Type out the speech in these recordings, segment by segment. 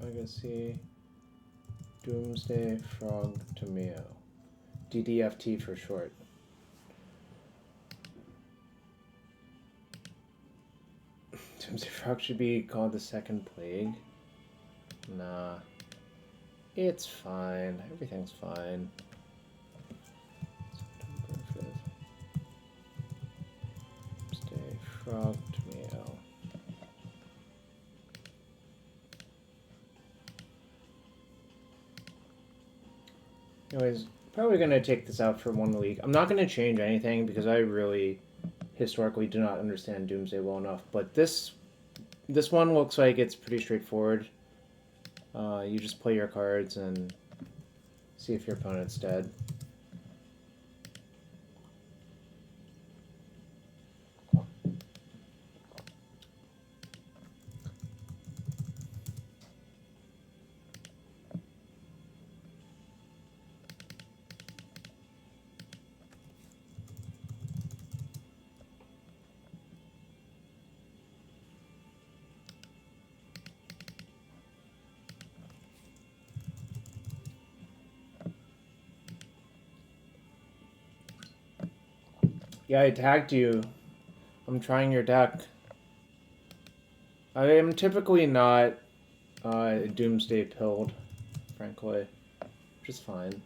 Legacy, Doomsday, Frog Tamiyo. DDFT for short. Doomsday Frog should be called the Second Plague. Nah. It's fine. Everything's fine. September 5th. Doomsday Frog Tamiyo. Anyways, probably going to take this out for 1 week. I'm not going to change anything because I really historically do not understand Doomsday well enough. But this one looks like it's pretty straightforward. You just play your cards and see if your opponent's dead. Yeah, I tagged you. I'm trying your deck. I am typically not Doomsday pilled, frankly. Which is fine.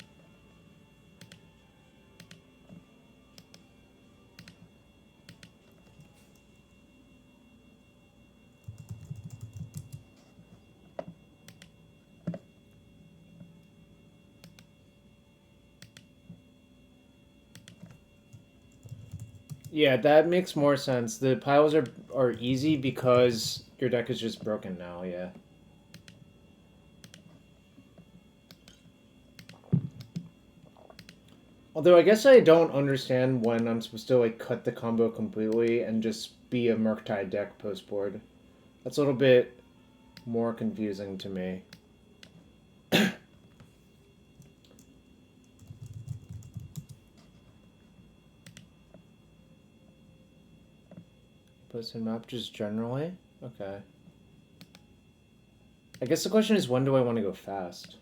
Yeah, that makes more sense. The piles are easy because your deck is just broken now, yeah. Although I guess I don't understand when I'm supposed to like cut the combo completely and just be a Murktide deck post board. That's a little bit more confusing to me. Posted map just generally? Okay. I guess the question is, when do I want to go fast?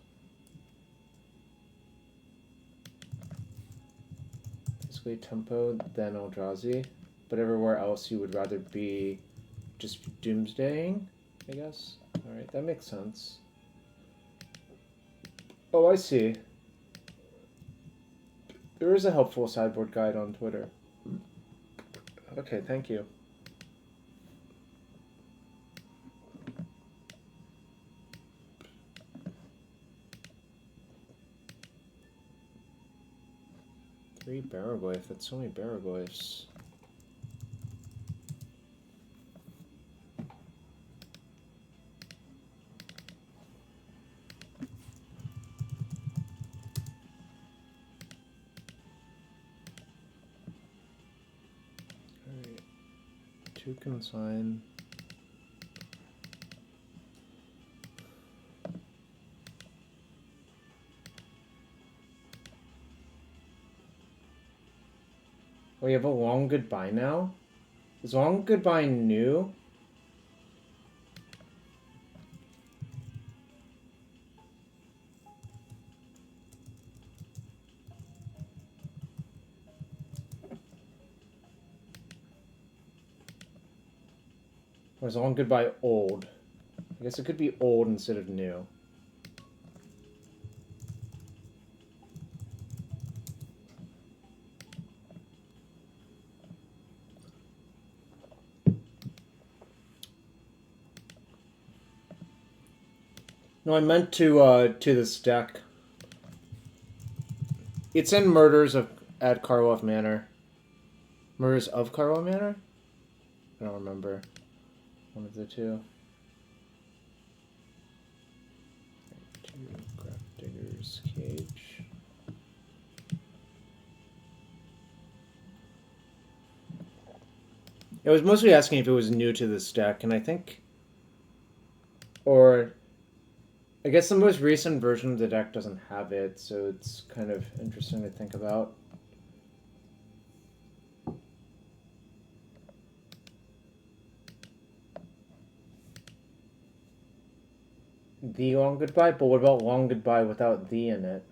Basically tempo, then Eldrazi. But everywhere else you would rather be just doomsdaying, I guess? Alright, that makes sense. Oh, I see. There is a helpful sideboard guide on Twitter. Okay, thank you. Three Baroglyph, that's so many Baroglyphs. Alright. 2 consign. We have a long goodbye now? Is long goodbye new? Or is long goodbye old? I guess it could be old instead of new. No, I meant to this deck. It's in Murders at Karloff Manor. Murders of Karloff Manor? I don't remember. One of the two. Grab Digger's Cage. I was mostly asking if it was new to this deck, and I think... Or... I guess the most recent version of the deck doesn't have it, so it's kind of interesting to think about. The Long Goodbye, but what about Long Goodbye without the in it?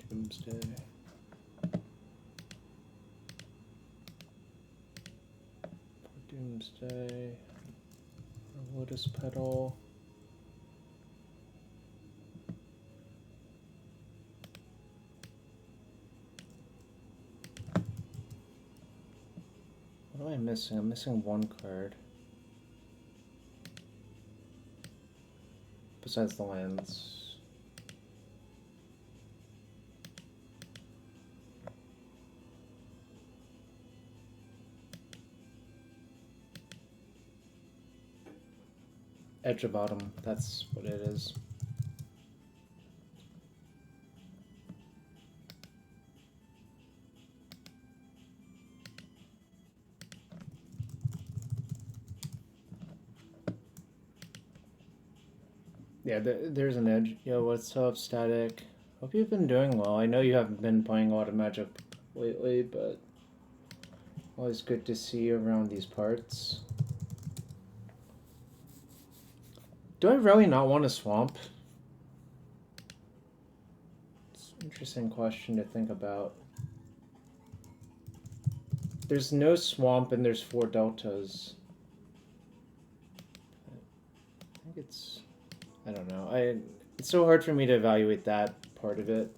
Doomsday. Doomsday. Lotus Petal. What am I missing? I'm missing one card. Besides the lands. Edge of Autumn, that's what it is. Yeah, there's an edge. Yo, what's up, Static? Hope you've been doing well. I know you haven't been playing a lot of Magic lately, but always good to see you around these parts. Do I really not want a swamp? It's an interesting question to think about. There's no swamp and there's 4 deltas. I think it's... I don't know. It's so hard for me to evaluate that part of it.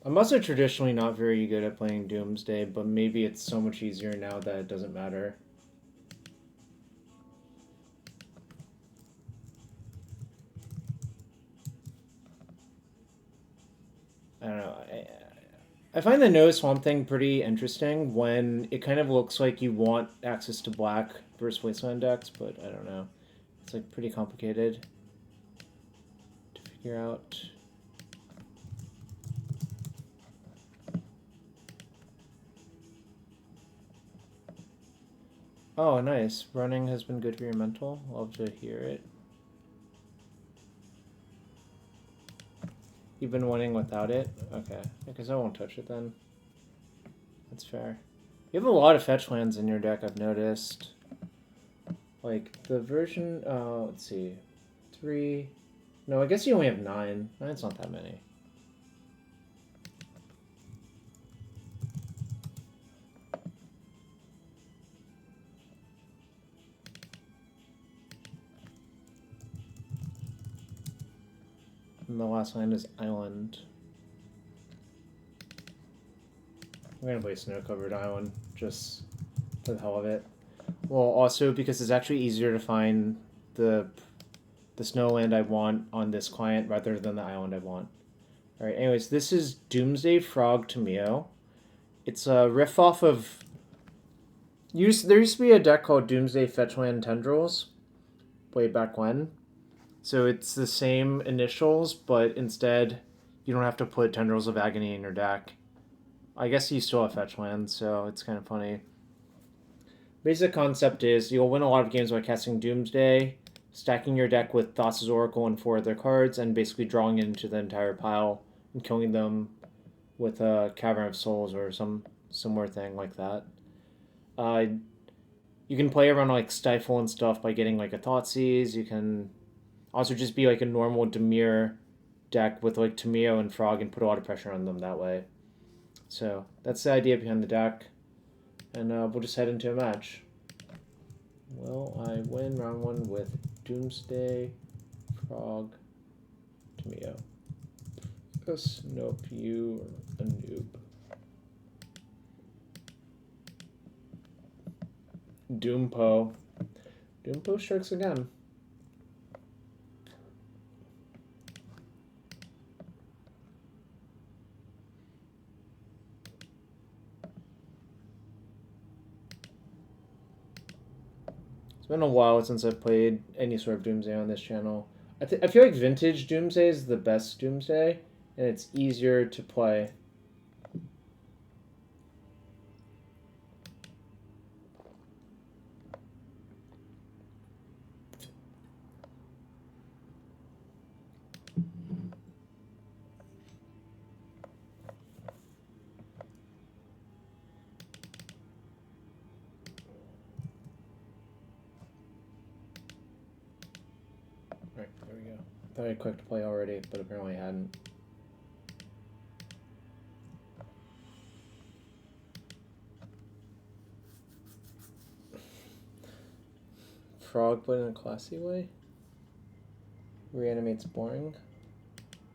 I'm also traditionally not very good at playing Doomsday, but maybe it's so much easier now that it doesn't matter. I don't know. I find the no swamp thing pretty interesting when it kind of looks like you want access to black versus wasteland decks, but I don't know. It's like pretty complicated to figure out. Oh, nice. Running has been good for your mental. Love to hear it. You've been winning without it? Okay. I guess I won't touch it then. That's fair. You have a lot of fetch lands in your deck, I've noticed. Like, the version... let's see. 3... No, I guess you only have 9. 9's not that many. And the last land is Island. I'm gonna play Snow-Covered Island, just for the hell of it. Well, also because it's actually easier to find the snow land I want on this client rather than the island I want. Alright, anyways, this is Doomsday Frog Tamiyo. It's a riff off of... There used to be a deck called Doomsday Fetchland Tendrils, way back when. So it's the same initials, but instead you don't have to put Tendrils of Agony in your deck. I guess you still have fetch lands, so it's kind of funny. Basic concept is you'll win a lot of games by casting Doomsday, stacking your deck with Thassa's Oracle and 4 other cards, and basically drawing it into the entire pile and killing them with a Cavern of Souls or some similar thing like that. You can play around like Stifle and stuff by getting like a Thoughtseize. You can also just be like a normal Dimir deck with like Tamiyo and Frog and put a lot of pressure on them that way. So that's the idea behind the deck. And we'll just head into a match. Will I win round 1 with Doomsday, Frog, Tamiyo? Yes, nope, you are a noob. Doompo. Doompo strikes again. It's been a while since I've played any sort of Doomsday on this channel. I feel like vintage Doomsday is the best Doomsday, and it's easier to play. Right, there we go. I thought I clicked play already, but apparently I hadn't. Frog, but in a classy way. Reanimates boring.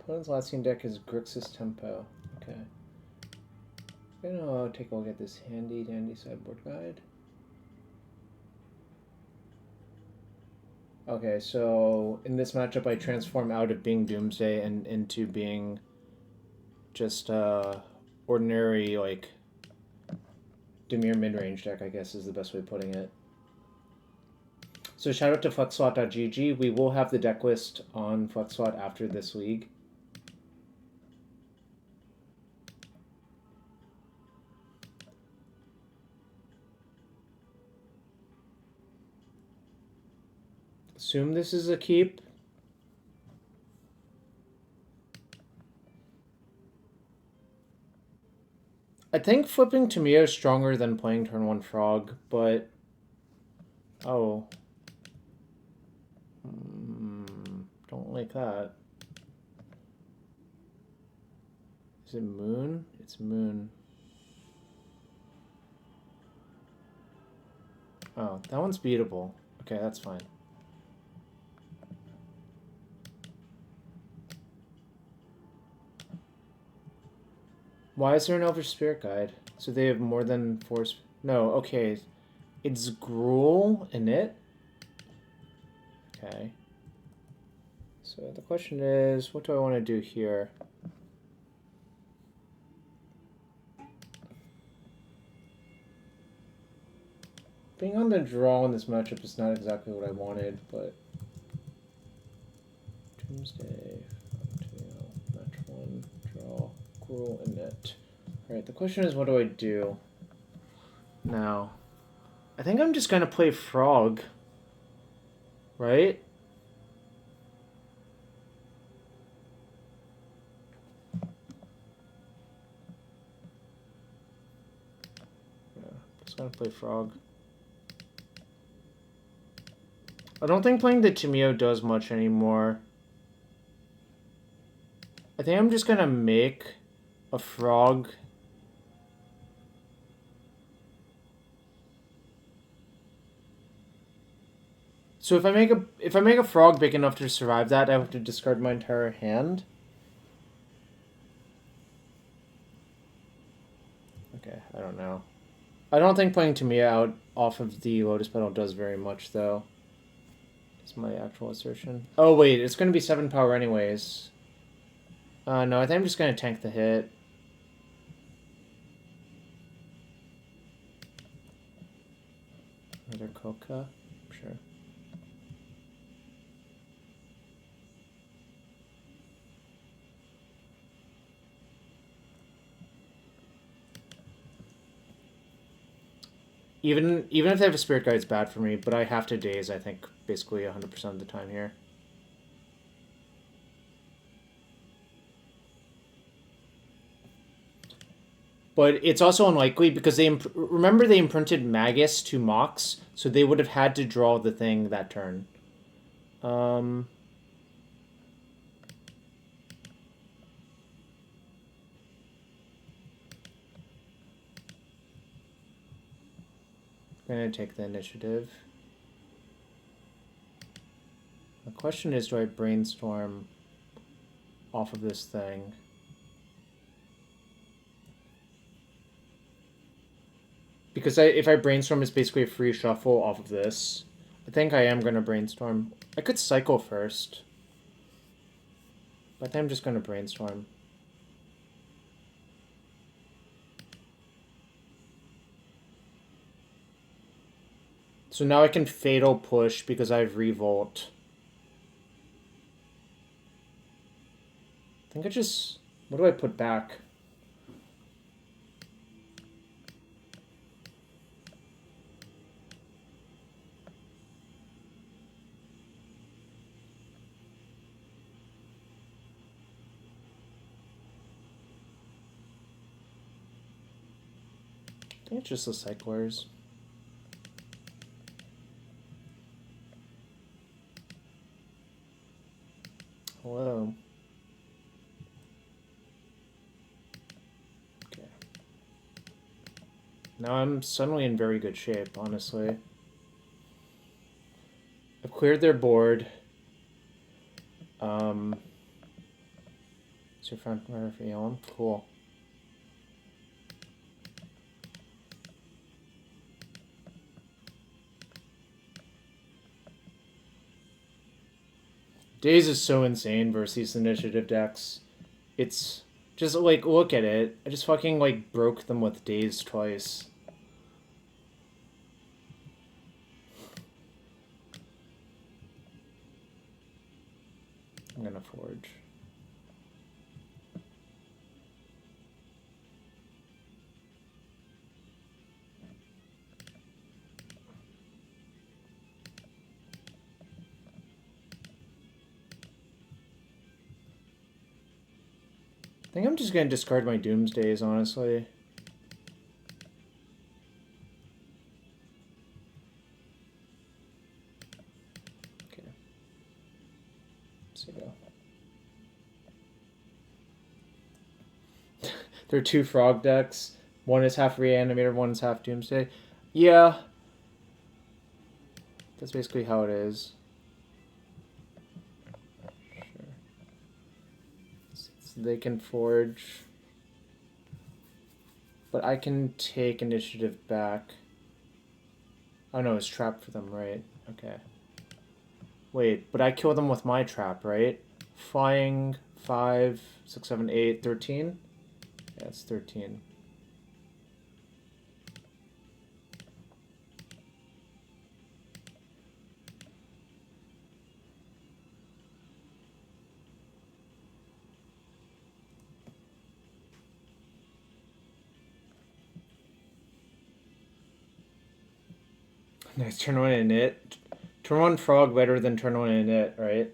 Opponent's last seen deck is Grixis Tempo. Okay. I'm gonna take a look at this handy dandy sideboard guide. Okay, so in this matchup I transform out of being Doomsday and into being just ordinary, like, Dimir mid-range deck, I guess is the best way of putting it. So shout out to flexslot.gg. We will have the deck list on flexslot after this league. Assume this is a keep. I think flipping Tamiyo is stronger than playing turn 1 Frog, but... Oh. Don't like that. Is it Moon? It's Moon. Oh, that one's beatable. Okay, that's fine. Why is there an Elvish Spirit Guide? So they have more than 4... No, okay. It's Gruul Init. Okay. So the question is, what do I want to do here? Being on the draw in this matchup is not exactly what I wanted, but... Doomsday, match 1, draw, Gruul Init. Alright, the question is, what do I do now? I think I'm just gonna play Frog. Right? Yeah, just gonna play Frog. I don't think playing the Tamiyo does much anymore. I think I'm just gonna make a Frog. So if I make a Frog big enough to survive that, I have to discard my entire hand. Okay, I don't know. I don't think playing Tamiyo out off of the Lotus Petal does very much, though. Is my actual assertion. Oh, wait, it's going to be 7 power anyways. No, I think I'm just going to tank the hit. Another Coca? Sure. Even if they have a Spirit Guide, it's bad for me, but I have to daze, I think, basically 100% of the time here. But it's also unlikely because remember they imprinted Magus to Mox, so they would have had to draw the thing that turn. I'm gonna take the initiative. The question is, do I brainstorm off of this thing? Because if I brainstorm, it's basically a free shuffle off of this. I think I am going to brainstorm. I could cycle first. But I think I'm just going to brainstorm. So now I can Fatal Push because I have Revolt. think I just... What do I put back? I think it's just the cyclers. Hello. Okay. Now I'm suddenly in very good shape, honestly. I've cleared their board. It's your front runner for Elm. Cool. Days is so insane versus these initiative decks. It's just like, look at it. I just fucking like broke them with Days twice. I'm gonna forge. I think I'm just gonna discard my Doomsdays, honestly. Okay. So go. There are two frog decks. One is half Reanimator, one is half Doomsday. Yeah. That's basically how it is. Sure. So they can forge. But I can take initiative back. Oh no, it's trapped for them, right? Okay. Wait, but I kill them with my trap, right? Flying 5, 6, 7, 8, 13? Yeah, it's 13. Nice, turn one init. Turn one frog better than turn one init, right?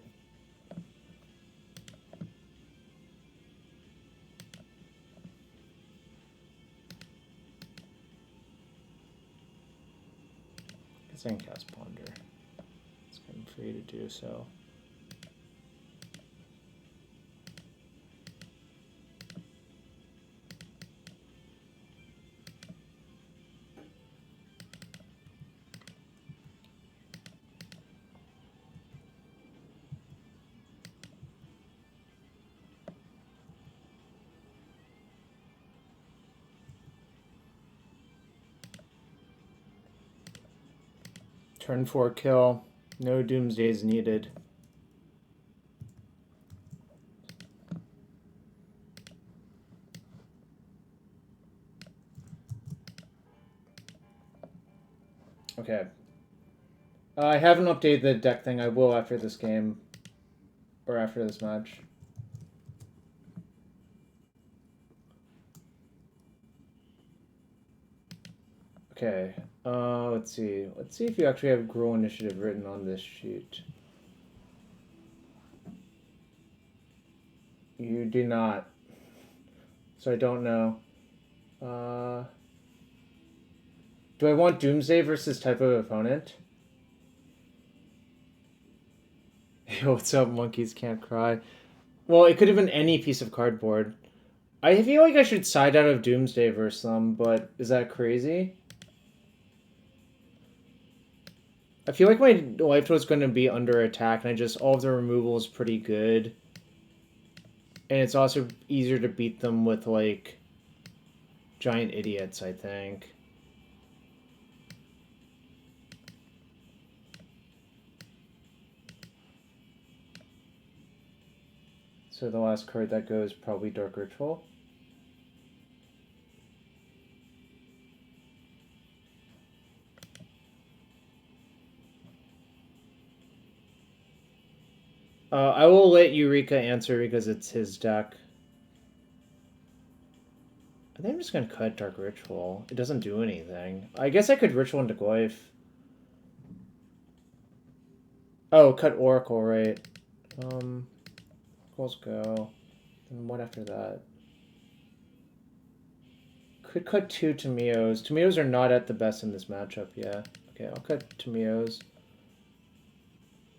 I can cast Ponder. It's kind of free to do so. Turn 4 kill. No Doomsdays needed. Okay. I haven't updated the deck thing. I will after this game. Or after this match. Okay. Let's see. Let's see if you actually have Gruul Initiative written on this sheet. You do not. So I don't know. Do I want Doomsday versus type of opponent? Yo, what's up, monkeys can't cry? Well, it could have been any piece of cardboard. I feel like I should side out of Doomsday versus them, but is that crazy? I feel like my life was going to be under attack, and all of the removal is pretty good. And it's also easier to beat them with, like, giant idiots, I think. So the last card that goes, probably Dark Ritual. I will let Eureka answer because it's his deck. I think I'm just gonna cut Dark Ritual. It doesn't do anything. I guess I could Ritual into Goyf. Oh, cut Oracle, right. Let's go. And what after that? Could cut 2 Tamiyos. Tamiyos are not at the best in this matchup, yeah. Okay, I'll cut Tamiyos.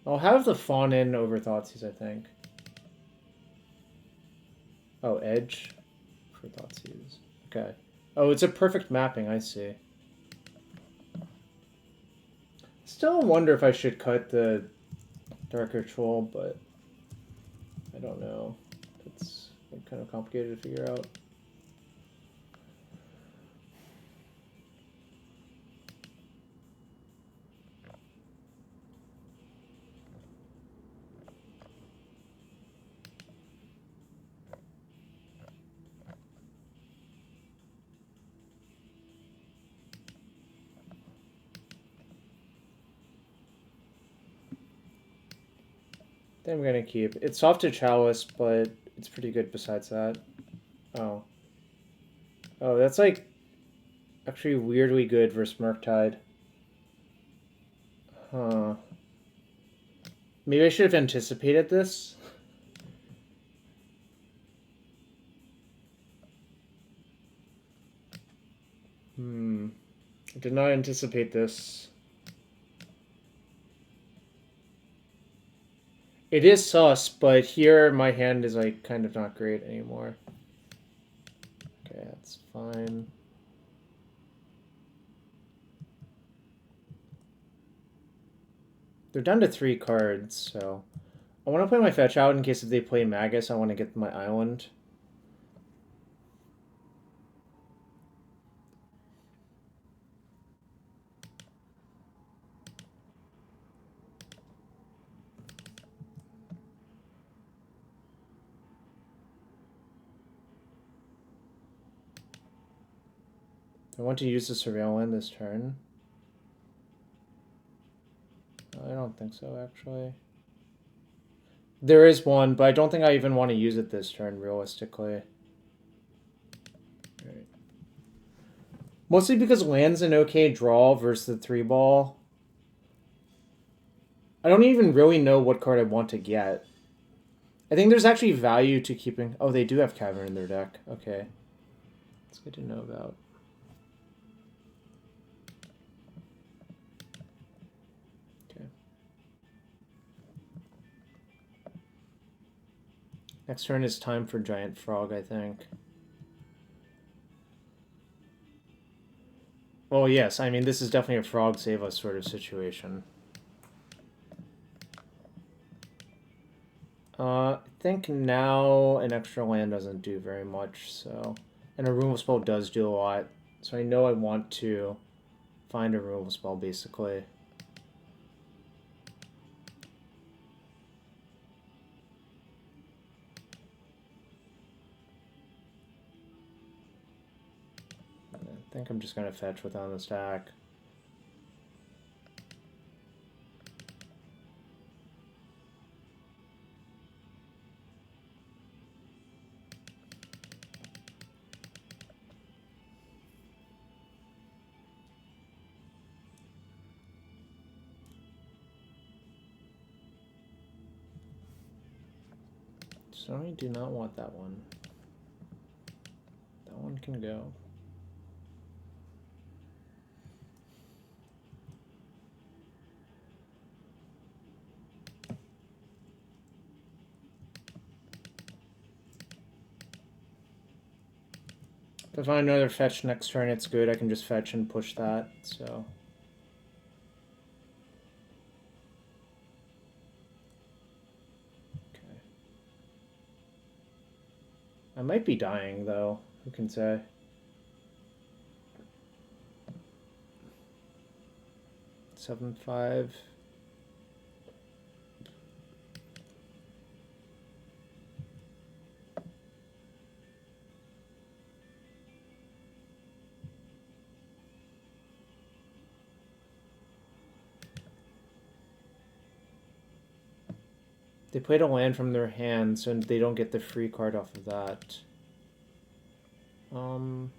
I'll have the Fawn in over Thoughtseize, I think. Oh, Edge for Thoughtseize. Okay. Oh, it's a perfect mapping, I see. Still wonder if I should cut the Dark Ritual, but I don't know. It's kind of complicated to figure out. I think I'm gonna keep. It's soft to Chalice, but it's pretty good besides that. Oh. Oh, that's like actually weirdly good versus Murktide. Huh. Maybe I should have anticipated this. I did not anticipate this. It is sus, but here my hand is like kind of not great anymore. Okay, that's fine. They're down to 3 cards, so I want to play my fetch out in case if they play Magus, I want to get my island. I want to use the Surveil Land this turn. I don't think so, actually. There is one, but I don't think I even want to use it this turn, realistically. Right. Mostly because land's an okay draw versus the 3-ball. I don't even really know what card I want to get. I think there's actually value to keeping... Oh, they do have Cavern in their deck. Okay. That's good to know about. Okay. Next turn is time for Giant Frog, I think. Well, yes, I mean, this is definitely a Frog Save Us sort of situation. I think now an extra land doesn't do very much, so... And a removal spell does do a lot, so I know I want to find a removal spell, basically. I think I'm just going to fetch what's on the stack. So I do not want that one. That one can go. If I find another fetch next turn, it's good. I can just fetch and push that, so... Okay. I might be dying, though. Who can say? Seven, 5... They played a land from their hand, so they don't get the free card off of that. So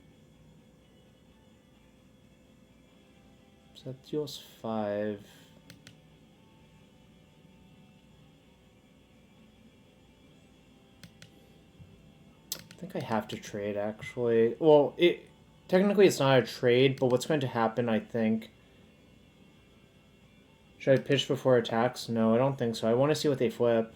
that deals 5. I think I have to trade, actually. Well, technically it's not a trade, but what's going to happen, I think... Should I pitch before attacks? No, I don't think so. I want to see what they flip.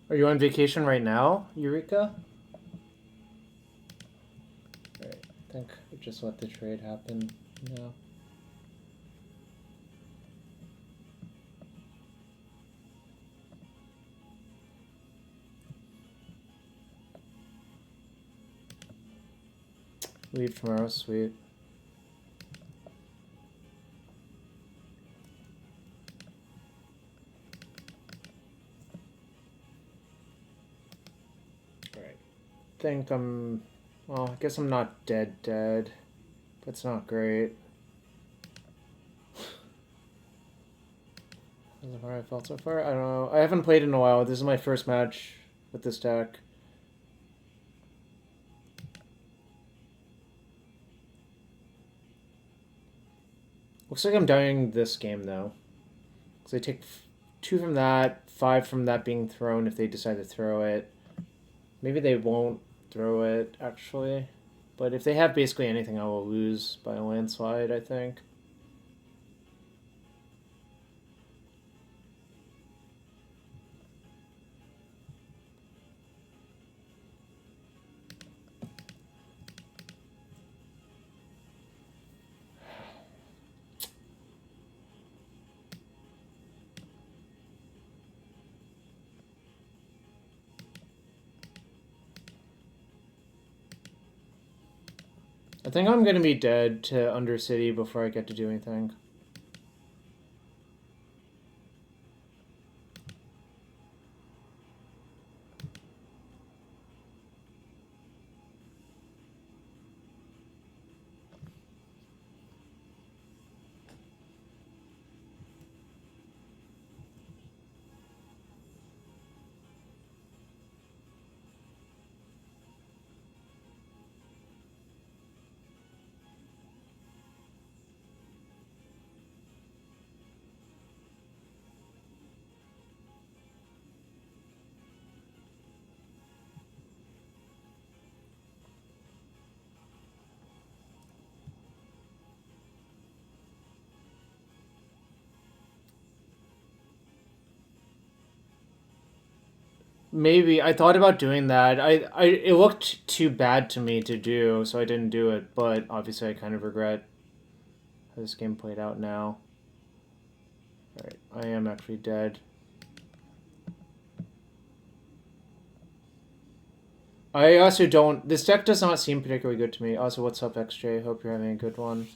Are you on vacation right now, Eureka? Alright, I think I just let the trade happen now. Leave tomorrow, sweet. Think I'm, well, I guess I'm not dead. That's not great. How's how I felt so far? I don't know. I haven't played in a while. This is my first match with this deck. Looks like I'm dying this game though. Because I take 2 from that, 5 from that being thrown if they decide to throw it. Maybe they won't throw it, actually. But if they have basically anything, I will lose by a landslide, I think. I think I'm gonna be dead to Undercity before I get to do anything. Maybe. I thought about doing that. It looked too bad to me to do, so I didn't do it. But obviously I kind of regret how this game played out now. Alright, I am actually dead. I also don't... This deck does not seem particularly good to me. Also, what's up, XJ? Hope you're having a good one.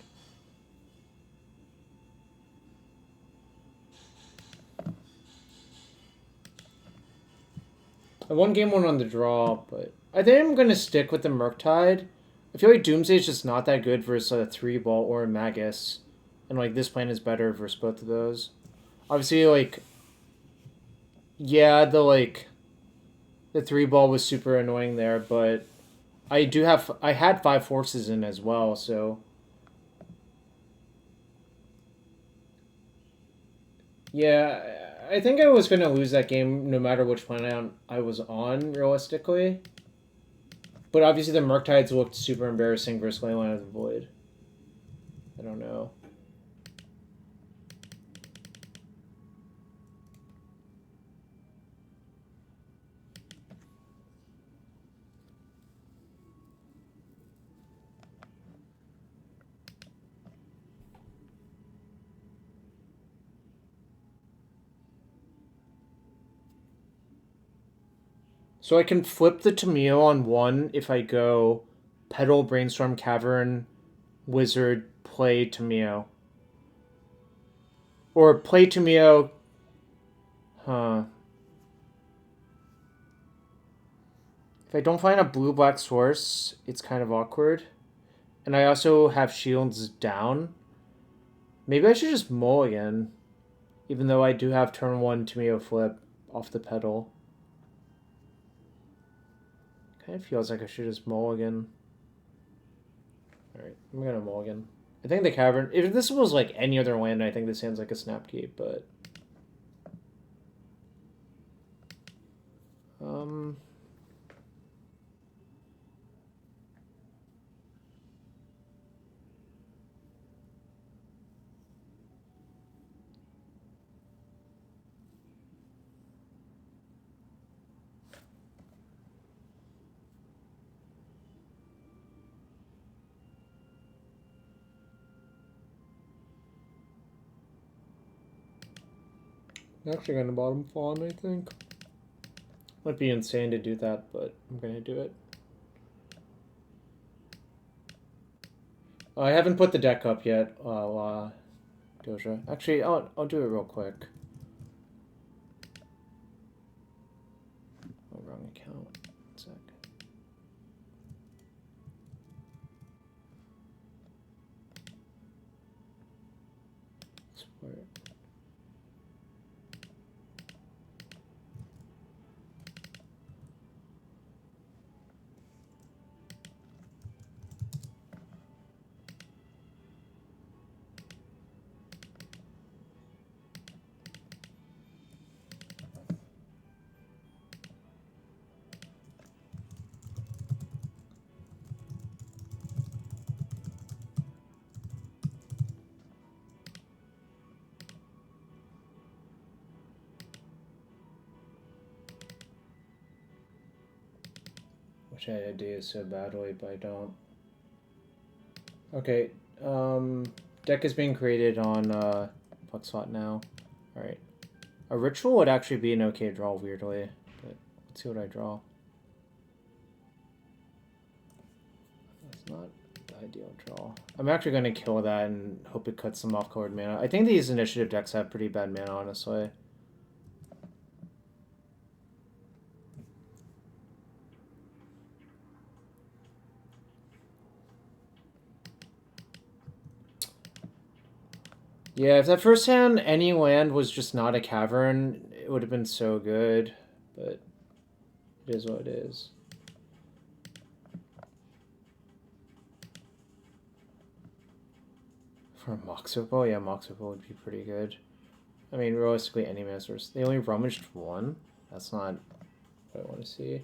I won game 1 on the draw, but I think I'm going to stick with the Murktide. I feel like Doomsday is just not that good versus a 3-ball or a Magus. And, like, this plan is better versus both of those. Obviously, like... Yeah, the 3-ball was super annoying there, but... I had 5 forces in as well, so... Yeah, I think I was going to lose that game no matter which planet I was on, realistically. But obviously the Murktides looked super embarrassing versus Leyline of the Void. I don't know. So I can flip the Tamiyo on 1 if I go Petal, Brainstorm, Cavern, Wizard, play Tamiyo. Or play Tamiyo... Huh. If I don't find a blue-black source, it's kind of awkward. And I also have shields down. Maybe I should just mulligan. Even though I do have turn 1 Tamiyo flip off the Petal. Kind of feels like I should just mulligan. Alright, I'm gonna mulligan. I think the Cavern... If this was like any other land, I think this hand's like a Snapkeep, but... I'm actually gonna bottom fawn, I think. Might be insane to do that, but I'm gonna do it. I haven't put the deck up yet, Doja. Actually, I'll do it real quick. Oh, wrong account. 1 sec. Support. Wish I had ideas so badly, but I don't. Okay, deck is being created on Puckslot now. Alright. A Ritual would actually be an okay draw, weirdly. But let's see what I draw. That's not the ideal draw. I'm actually going to kill that and hope it cuts some off-colored mana. I think these initiative decks have pretty bad mana, honestly. Yeah, if that first hand, any land was just not a Cavern, it would have been so good. But it is what it is. For Moxopole? Yeah, Moxopole would be pretty good. I mean, realistically, any mana source. They only rummaged 1? That's not what I want to see.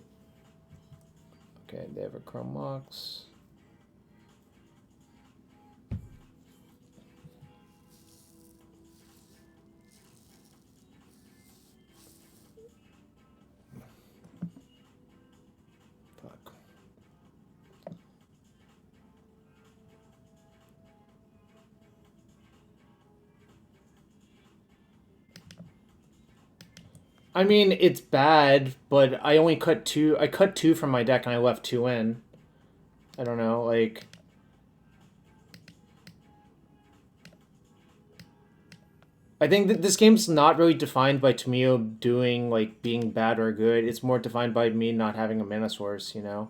Okay, they have a Chrome Mox. I mean, it's bad, but I only cut 2. I cut 2 from my deck and I left 2 in. I don't know, like... I think that this game's not really defined by Tamiyo doing, like, being bad or good. It's more defined by me not having a mana source, you know?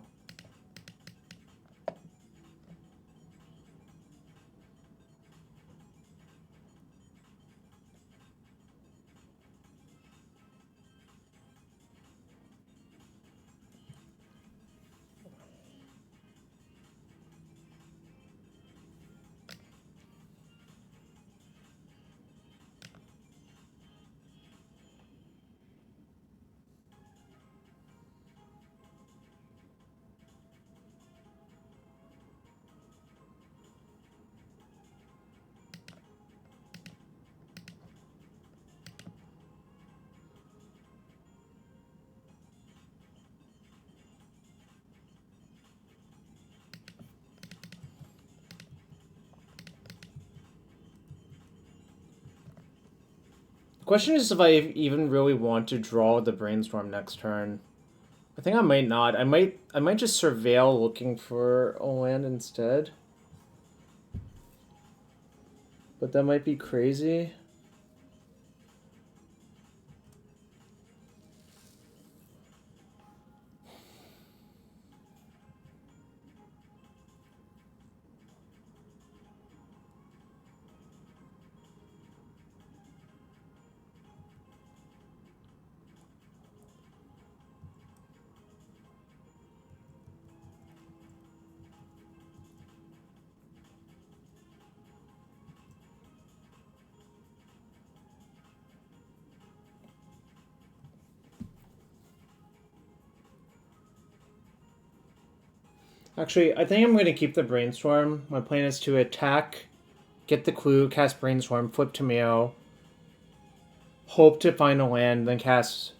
Question is if I even really want to draw the brainstorm next turn. I think I might not. I might just surveil looking for a land instead. But that might be crazy. Actually, I think I'm going to keep the brainstorm. My plan is to attack, get the clue, cast brainstorm, flip Tamiyo, hope to find a land, then cast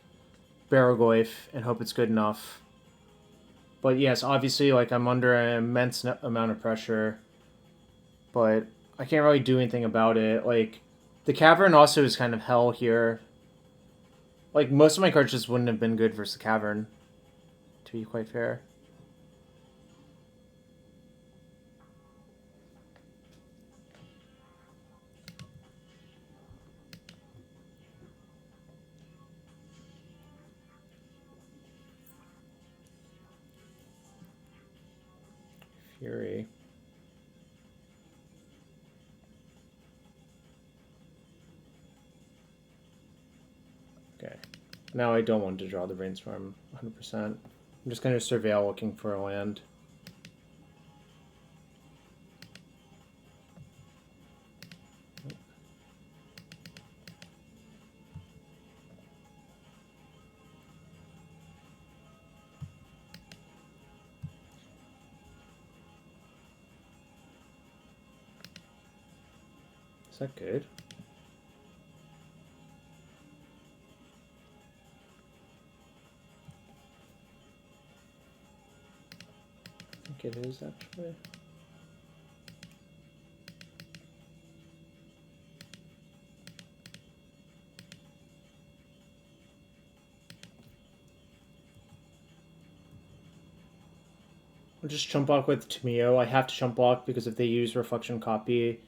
Barrowglyph and hope it's good enough. But yes, obviously, like, I'm under an immense amount of pressure, but I can't really do anything about it. Like, the Cavern also is kind of hell here. Like, most of my cards just wouldn't have been good versus the Cavern, to be quite fair. Fury. Okay. Now I don't want to draw the brainstorm 100%. I'm just going to surveil looking for a land. Is that good? I think it is, actually. I'll just chump block with Tamiyo. I have to chump block because if they use Reflection Copy...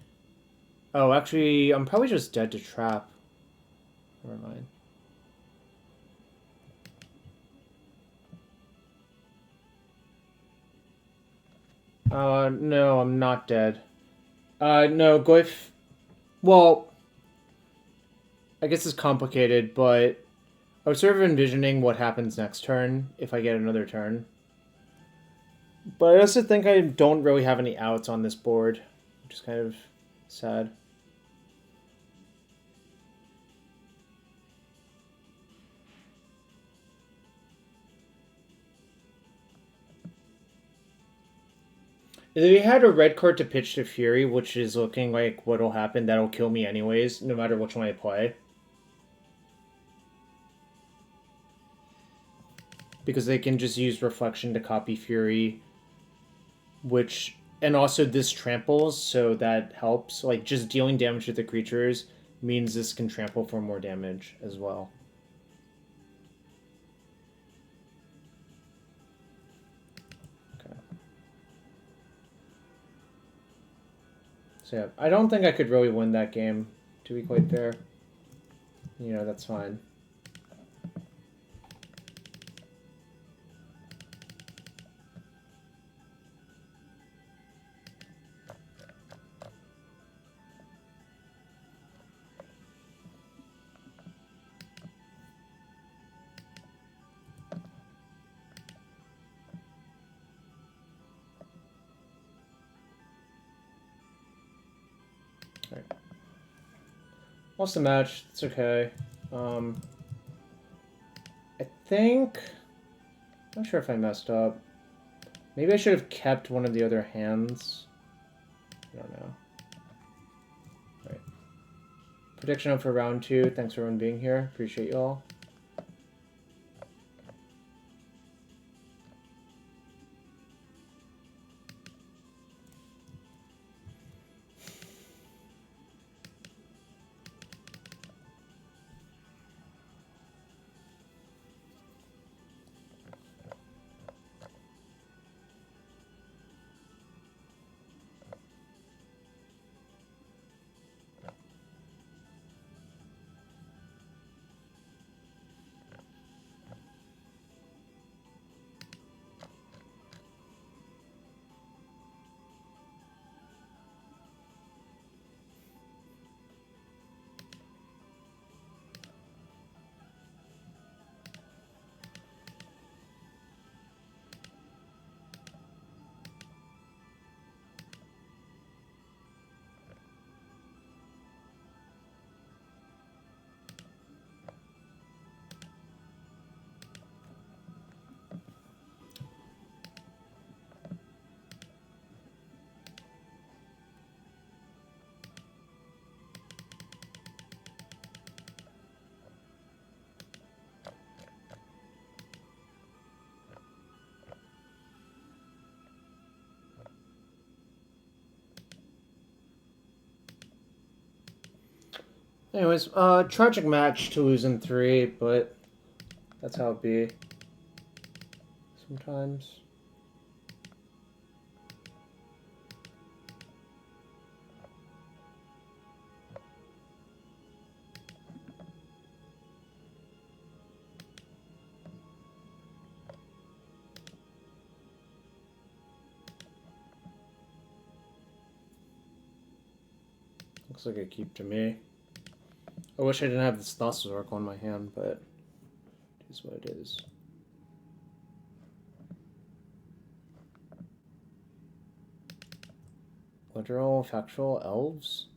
Oh, actually, I'm probably just dead to trap. Never mind. No, I'm not dead. No, Glyph... Well, I guess it's complicated, but I was sort of envisioning what happens next turn if I get another turn. But I also think I don't really have any outs on this board, which is kind of sad. If we had a red card to pitch to Fury, which is looking like what'll happen, that'll kill me anyways, no matter which one I play. Because they can just use Reflection to copy Fury, which... And also this tramples, so that helps. Like, just dealing damage to the creatures means this can trample for more damage as well. So yeah, I don't think I could really win that game, to be quite fair. You know, that's fine. Lost the match. It's okay. I think... I'm not sure if I messed up. Maybe I should have kept one of the other hands. I don't know. Alright. Prediction up for round 2. Thanks for everyone being here. Appreciate you all. Anyways, tragic match to lose in 3, but that's how it be. Sometimes. Looks like a keep to me. I wish I didn't have this Thassa Oracle on my hand, but it is what it is. Literal, factual, elves?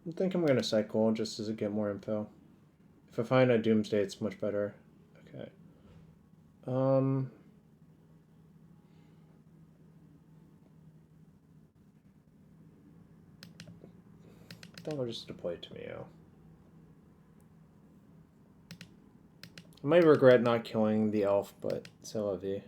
I think I'm going to cycle just as I get more info. If I find a Doomsday, it's much better. Okay. I think I'll just deploy Tamiyo. I might regret not killing the elf, but c'est la vie.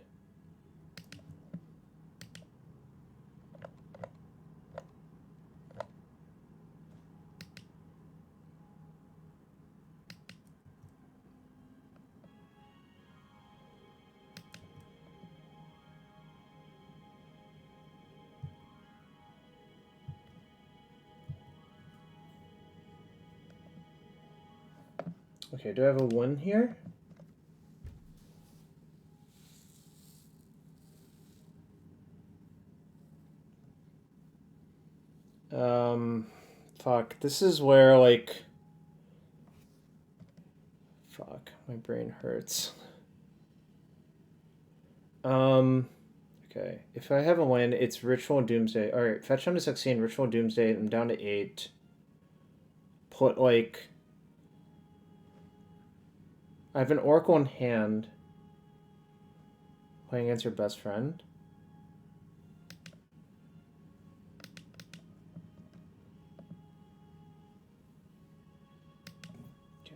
Okay, do I have a 1 here? Fuck. This is where, like... Fuck. My brain hurts. Okay. If I have a win, it's Ritual Doomsday. Alright, fetch down to 16, Ritual Doomsday, I'm down to 8. Put, like... I have an Oracle in hand. Playing against your best friend. Okay.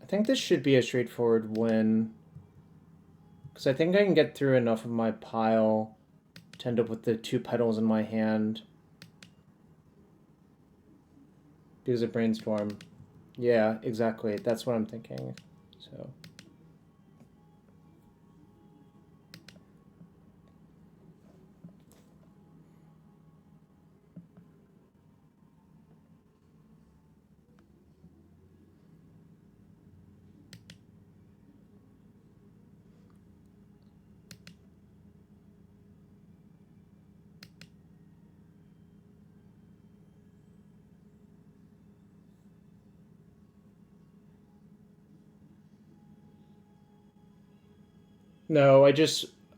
I think this should be a straightforward win. Because I think I can get through enough of my pile to end up with the 2 petals in my hand. Because of Brainstorm. Yeah, exactly. That's what I'm thinking. So. No,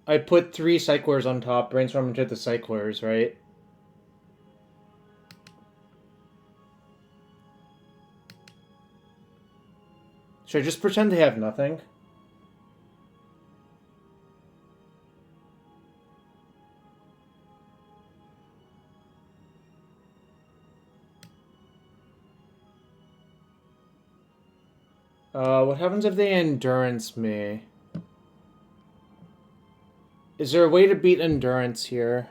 I put 3 cyclers on top, brainstorm into the cyclers, right? Should I just pretend they have nothing? What happens if they endurance me? Is there a way to beat endurance here?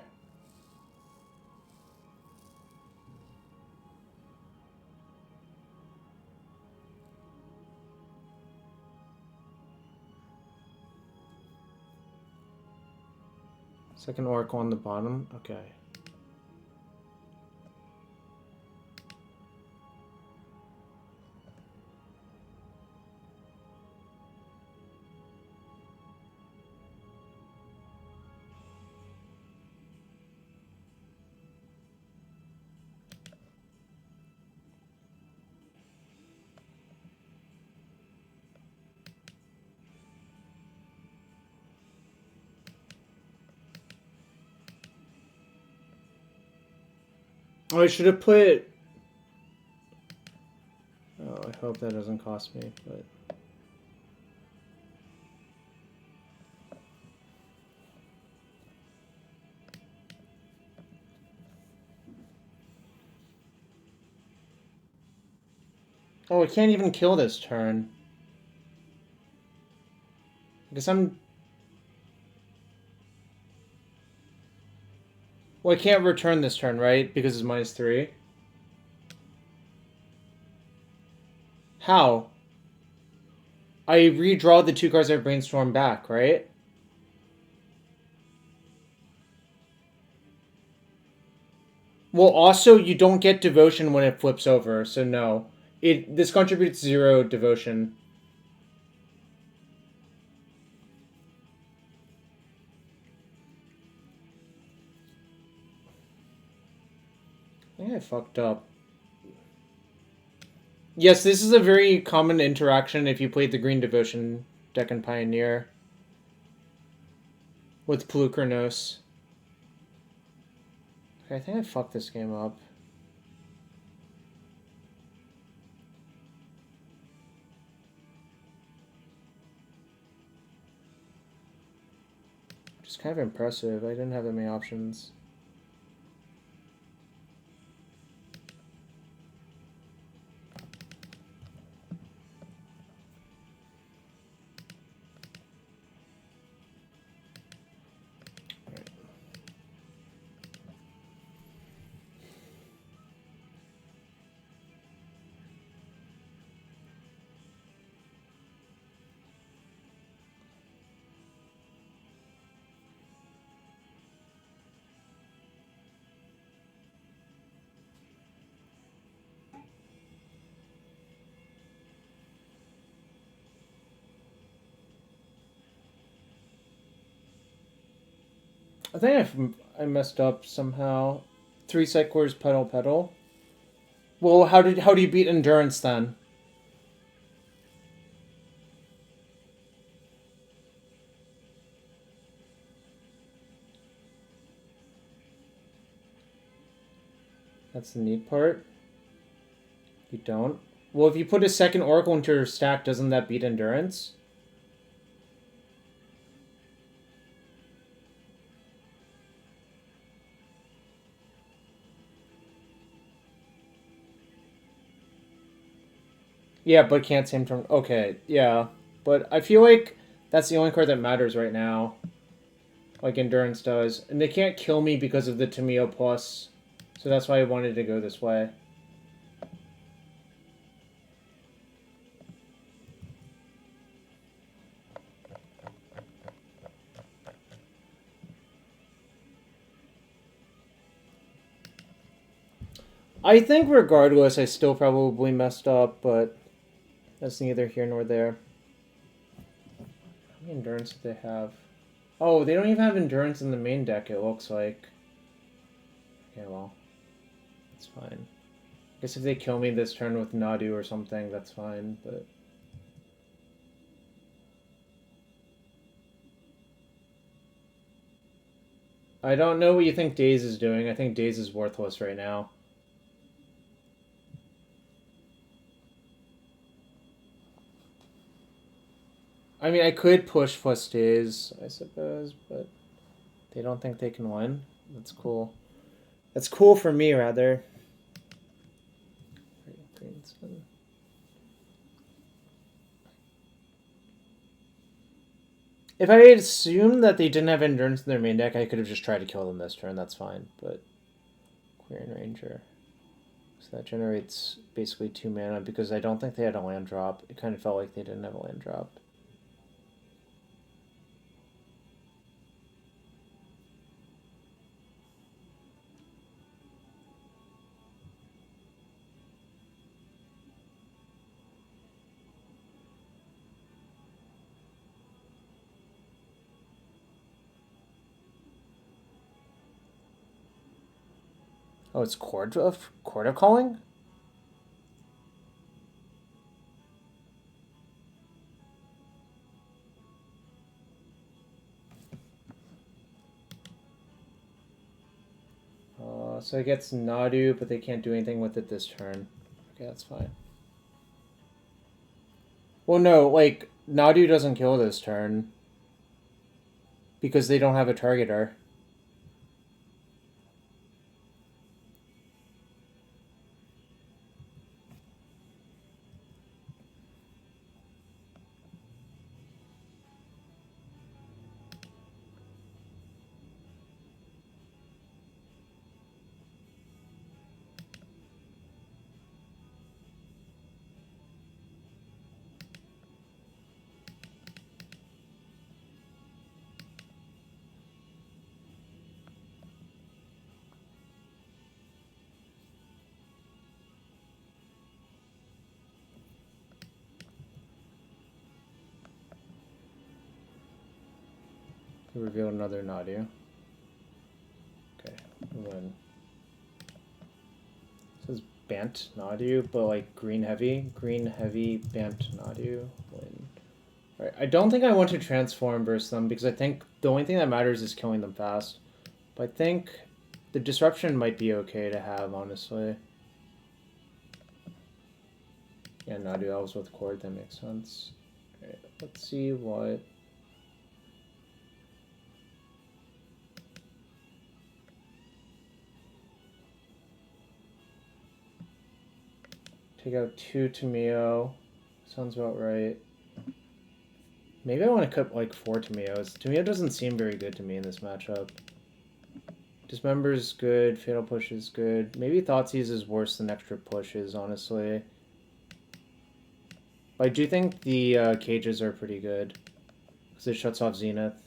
Second Oracle on the bottom? Okay. Oh, I should have put... Oh, I hope that doesn't cost me, but... Oh, I can't even kill this turn. I guess I'm... Well, I can't return this turn, right? Because it's -3. How? I redraw the 2 cards I brainstorm back, right? Well, also, you don't get devotion when it flips over, so no. This contributes 0 devotion. I think I fucked up. Yes, this is a very common interaction if you played the Green Devotion deck in Pioneer. With Plukernos. Okay, I think I fucked this game up. Just kind of impressive. I didn't have that many options. I think I messed up somehow. 3 cyclers, Petal, Petal. Well, how do you beat Endurance then? That's the neat part. You don't. Well, if you put a second Oracle into your stack, doesn't that beat Endurance? Yeah, but can't same turn. Okay, yeah. But I feel like that's the only card that matters right now. Like Endurance does. And they can't kill me because of the Tamiyo Plus. So that's why I wanted to go this way. I think regardless, I still probably messed up, but that's neither here nor there. How many Endurance do they have? Oh, they don't even have Endurance in the main deck, it looks like. Okay, well. It's fine. I guess if they kill me this turn with Nadu or something, that's fine, but... I don't know what you think Daze is doing. I think Daze is worthless right now. I mean, I could push plus Daze, I suppose, but they don't think they can win. That's cool. That's cool for me, rather. If I had assumed that they didn't have Endurance in their main deck, I could have just tried to kill them this turn. That's fine, but... Queering Ranger. So that generates basically 2 mana, because I don't think they had a land drop. It kind of felt like they didn't have a land drop. Oh, it's Chord of Calling? So it gets Nadu, but they can't do anything with it this turn. Okay, that's fine. Well, no, like, Nadu doesn't kill this turn. Because they don't have a targeter. Reveal another Nadu. Okay, win. This is Bant Nadu, but like green heavy, Bant Nadu, win. Right. I don't think I want to transform versus them because I think the only thing that matters is killing them fast. But I think the disruption might be okay to have, honestly. Yeah, Nadu Elves with Cord, that makes sense. Right, let's see what... Take out 2 Tamiyo. Sounds about right. Maybe I want to cut like 4 Tamiyos. Tamiyo doesn't seem very good to me in this matchup. Dismember is good. Fatal Push is good. Maybe Thoughtseize is worse than extra pushes, honestly. I do think the cages are pretty good. Because it shuts off Zenith.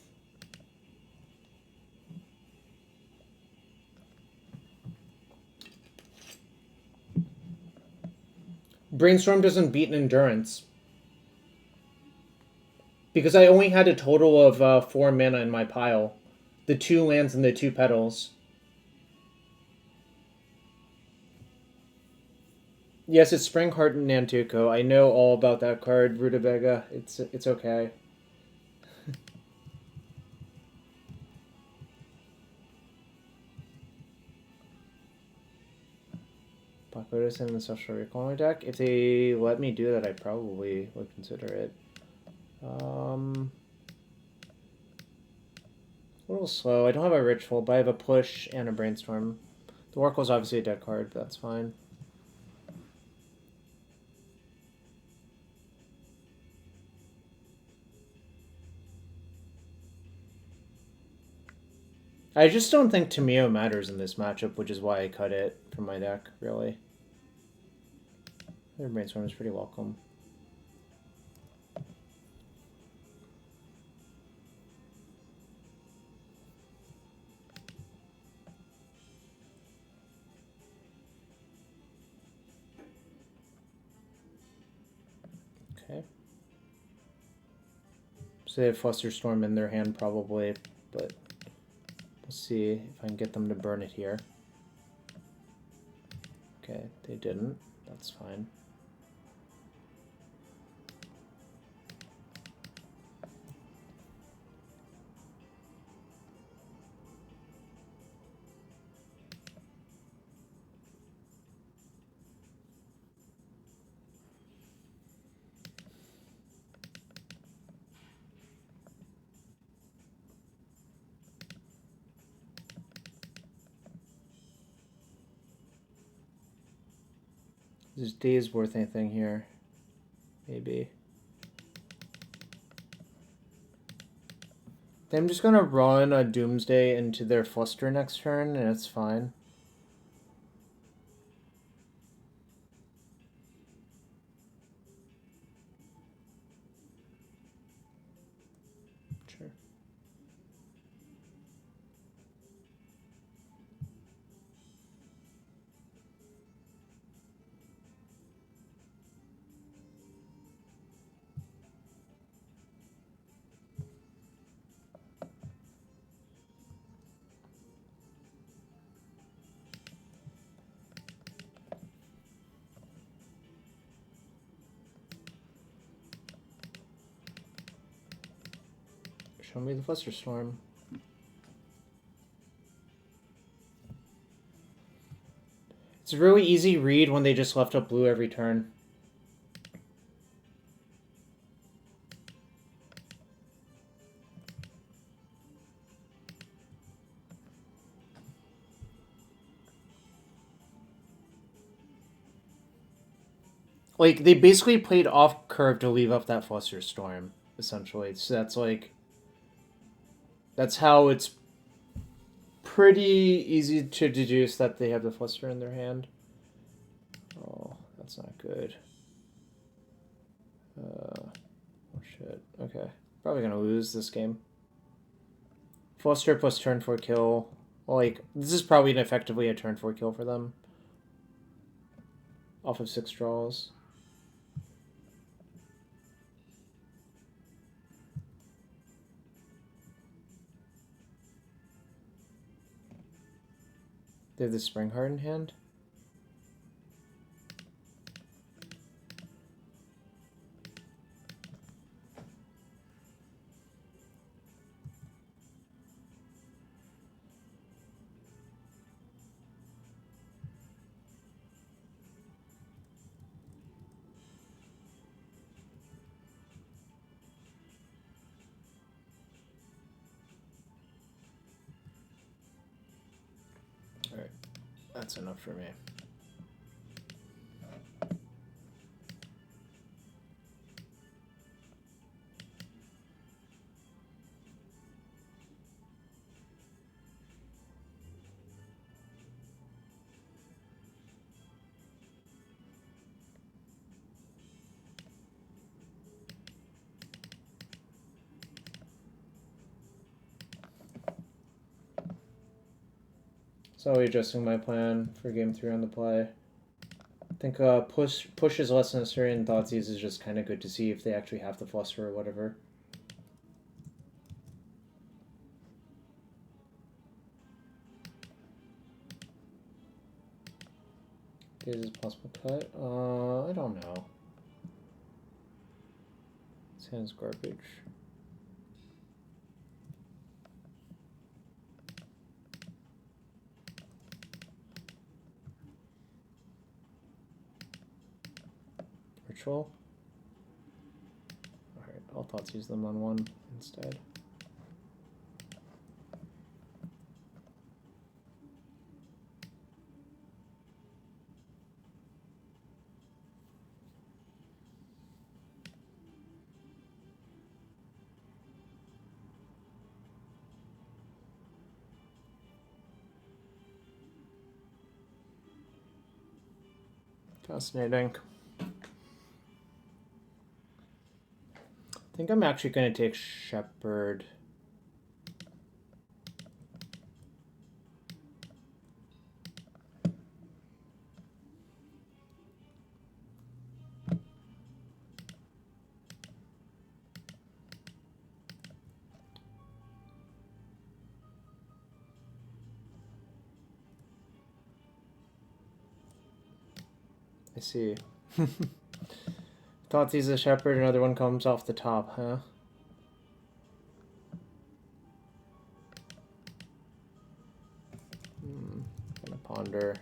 Brainstorm doesn't beat an Endurance. Because I only had a total of 4 mana in my pile. The 2 lands and the 2 petals. Yes, it's Springheart and Nantuko. I know all about that card, Rutabaga. It's okay. Black Lotus and Ancestral Recall my deck. If they let me do that, I probably would consider it. A little slow. I don't have a Ritual, but I have a Push and a Brainstorm. The Oracle's obviously a dead card, but that's fine. I just don't think Tamiyo matters in this matchup, which is why I cut it from my deck, really. Their Brainstorm is pretty welcome. Okay. So they have Flusterstorm in their hand probably, but we'll see if I can get them to burn it here. Okay, they didn't. That's fine. Is days worth anything here? Maybe. I'm just gonna run a Doomsday into their Fluster next turn, and it's fine. Sure. Show me the Flusterstorm. It's a really easy read when they just left up blue every turn. Like, they basically played off curve to leave up that Flusterstorm, essentially. So that's like... That's how it's pretty easy to deduce that they have the Fluster in their hand. Oh, that's not good. Oh shit. Okay. Probably gonna lose this game. Fluster plus turn 4 kill. Like, this is probably effectively a turn 4 kill for them. Off of 6 draws. They have the Spring Heart in hand. Alright, that's enough for me. So adjusting my plan for game 3 on the play. I think push is less necessary, and Thoughtseize is just kind of good to see if they actually have to fluster or whatever. Is a possible cut? I don't know. This hand's garbage. Ritual. Alright, I'll Thoughtseize them on one instead. Fascinating. I think I'm actually going to take Shepherd. I see. Thought he's a shepherd, another one comes off the top, huh? Gonna ponder.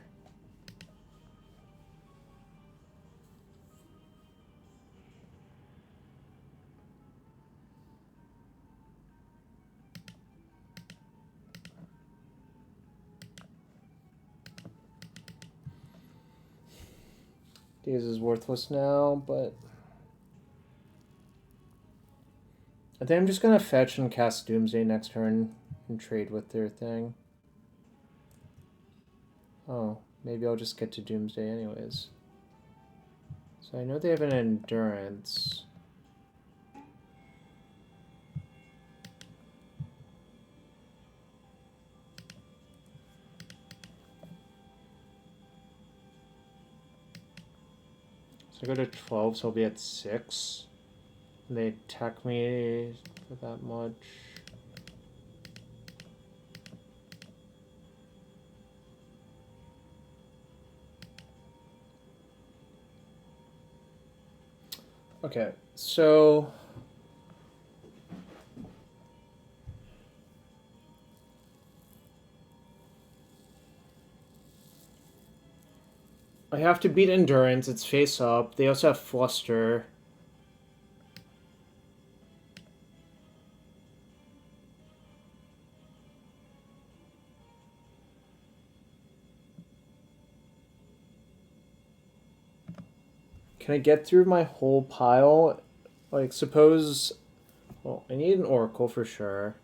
Daze is worthless now, but I think I'm just gonna fetch and cast Doomsday next turn and trade with their thing. Oh, maybe I'll just get to Doomsday anyways. So I know they have an endurance. So I go to 12, so I'll be at 6. And they attack me for that much. Okay, so I have to beat Endurance, it's face up. They also have Fluster. Can I get through my whole pile? Like, suppose... Well, I need an Oracle for sure.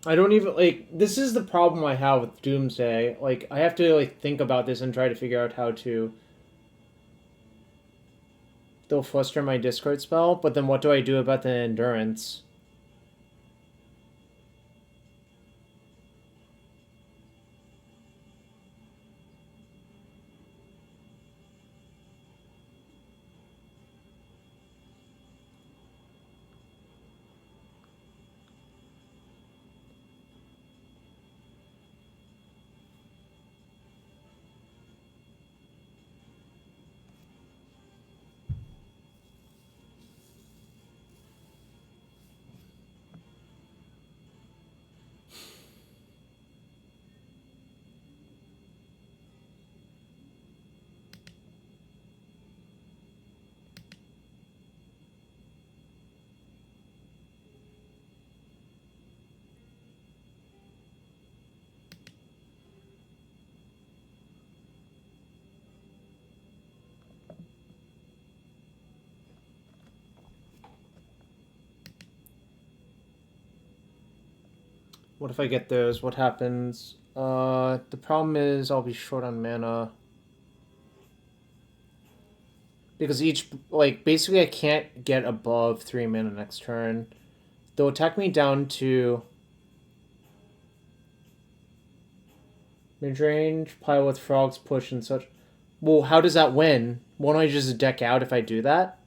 I don't even, like, this is the problem I have with Doomsday. Like, I have to, like, think about this and try to figure out how to... They'll fluster my discard spell, but then what do I do about the Endurance? What if I get those? What happens? The problem is I'll be short on mana. Because each, like, basically I can't get above 3 mana next turn. They'll attack me down to mid-range, pile with frogs, push, and such. Well, how does that win? Won't I just deck out if I do that?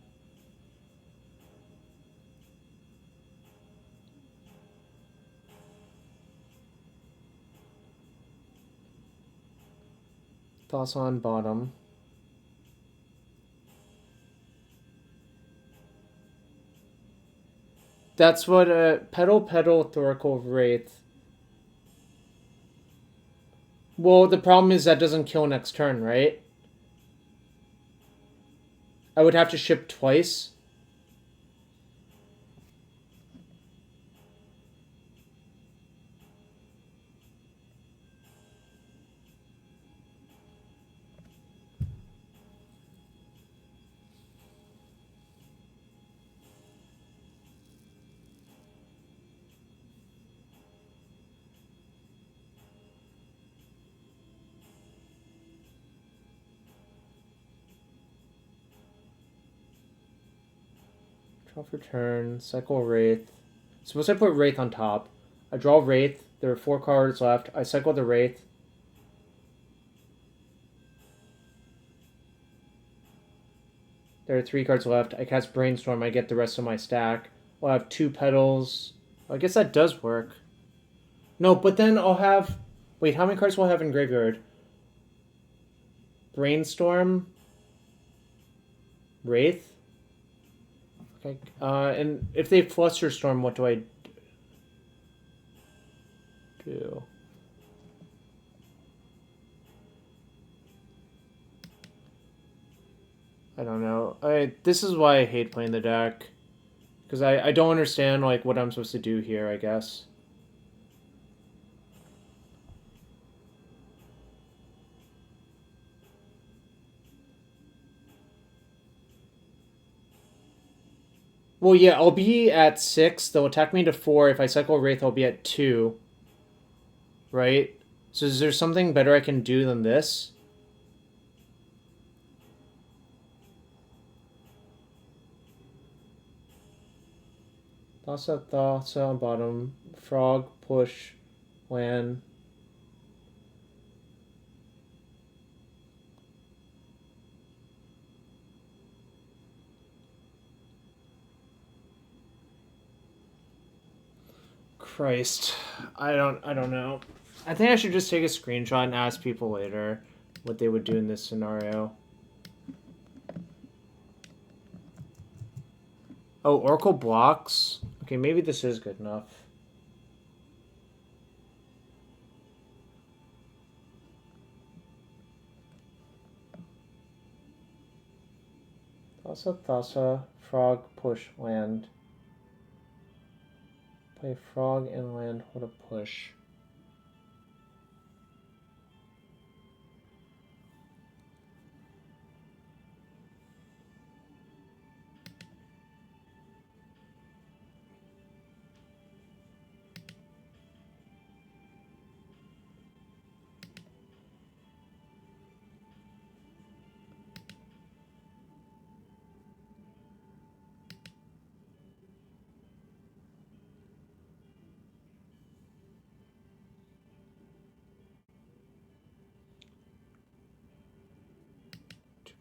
Thassa on bottom. That's what Petal, Thoracle, Wraith. Well, the problem is that doesn't kill next turn, right? I would have to ship twice. Draw for turn, cycle Wraith. Suppose I put Wraith on top. I draw Wraith. There are 4 cards left. I cycle the Wraith. There are 3 cards left. I cast Brainstorm. I get the rest of my stack. I'll have 2 Petals. I guess that does work. No, but then I'll have... Wait, how many cards will I have in graveyard? Brainstorm. Wraith. Okay. And if they Flusterstorm, what do I do? I don't know. This is why I hate playing the deck. Because I don't understand, like, what I'm supposed to do here, I guess. Well, yeah, I'll be at 6. They'll attack me to 4. If I cycle Wraith, I'll be at 2. Right? So is there something better I can do than this? Thassa on bottom. Frog, push, land. Christ. I don't know. I think I should just take a screenshot and ask people later what they would do in this scenario. Oh, Oracle blocks? Okay, maybe this is good enough. Thassa, frog, push, land. Play frog and land, what a push.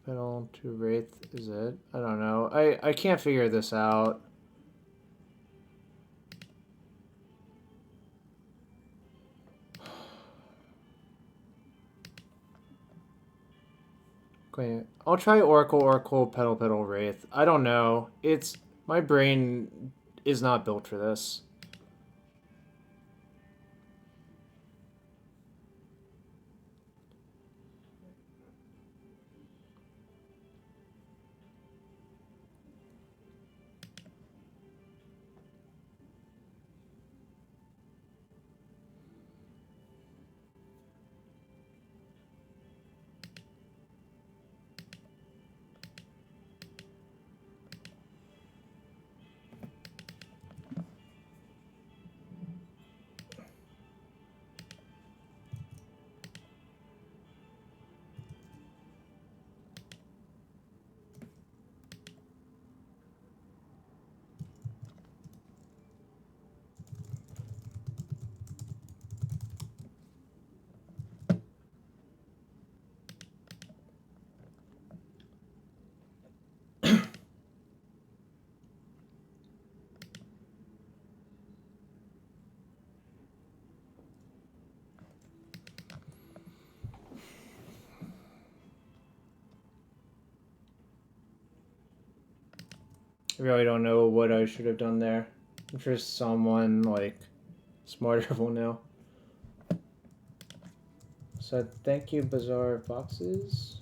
Petal, 2 Wraith, is it? I don't know. I can't figure this out. Okay, I'll try Oracle, Petal, Wraith. I don't know. My brain is not built for this. I really don't know what I should have done there. I'm sure someone, like, smarter will know. So thank you, Bizarre Boxes.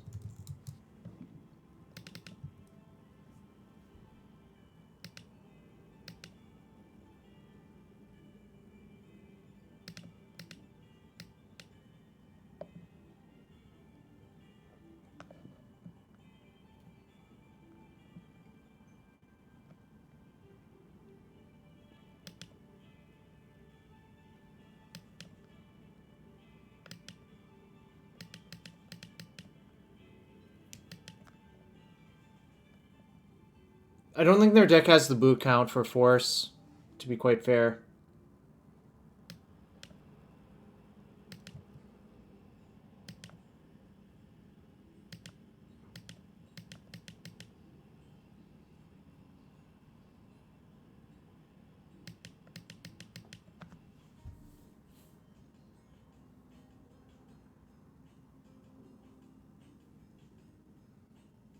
I don't think their deck has the boot count for Force, to be quite fair.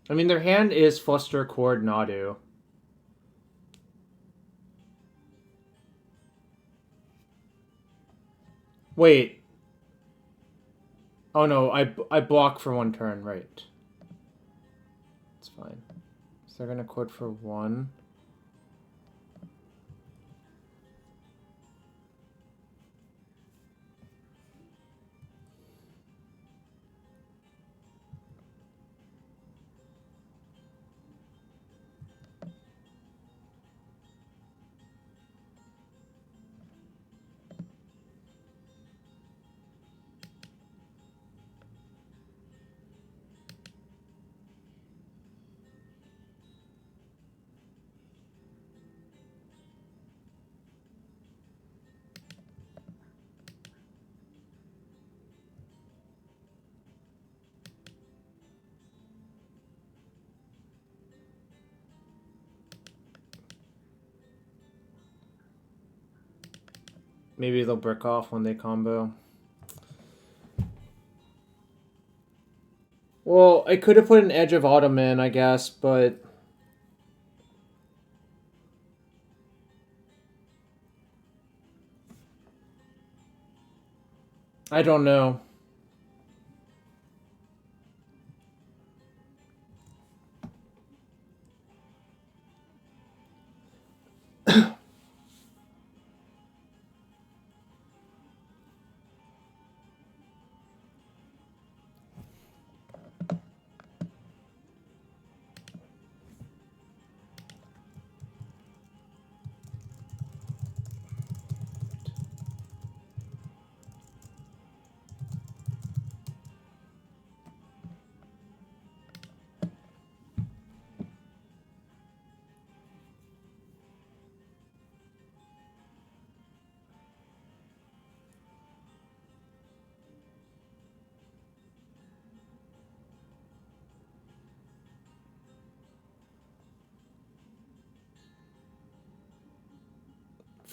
I mean, their hand is Fluster, Chord, Nadu. Wait. Oh no, I block for 1 turn, right. It's fine. So they're gonna Chord for 1. Maybe they'll brick off when they combo. Well, I could have put an Edge of Autumn in, I guess, but... I don't know.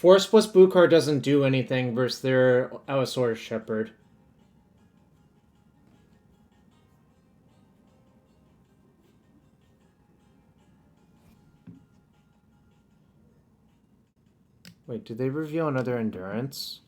Force plus boot card doesn't do anything versus their Allosaurus Shepherd. Wait, did they reveal another Endurance?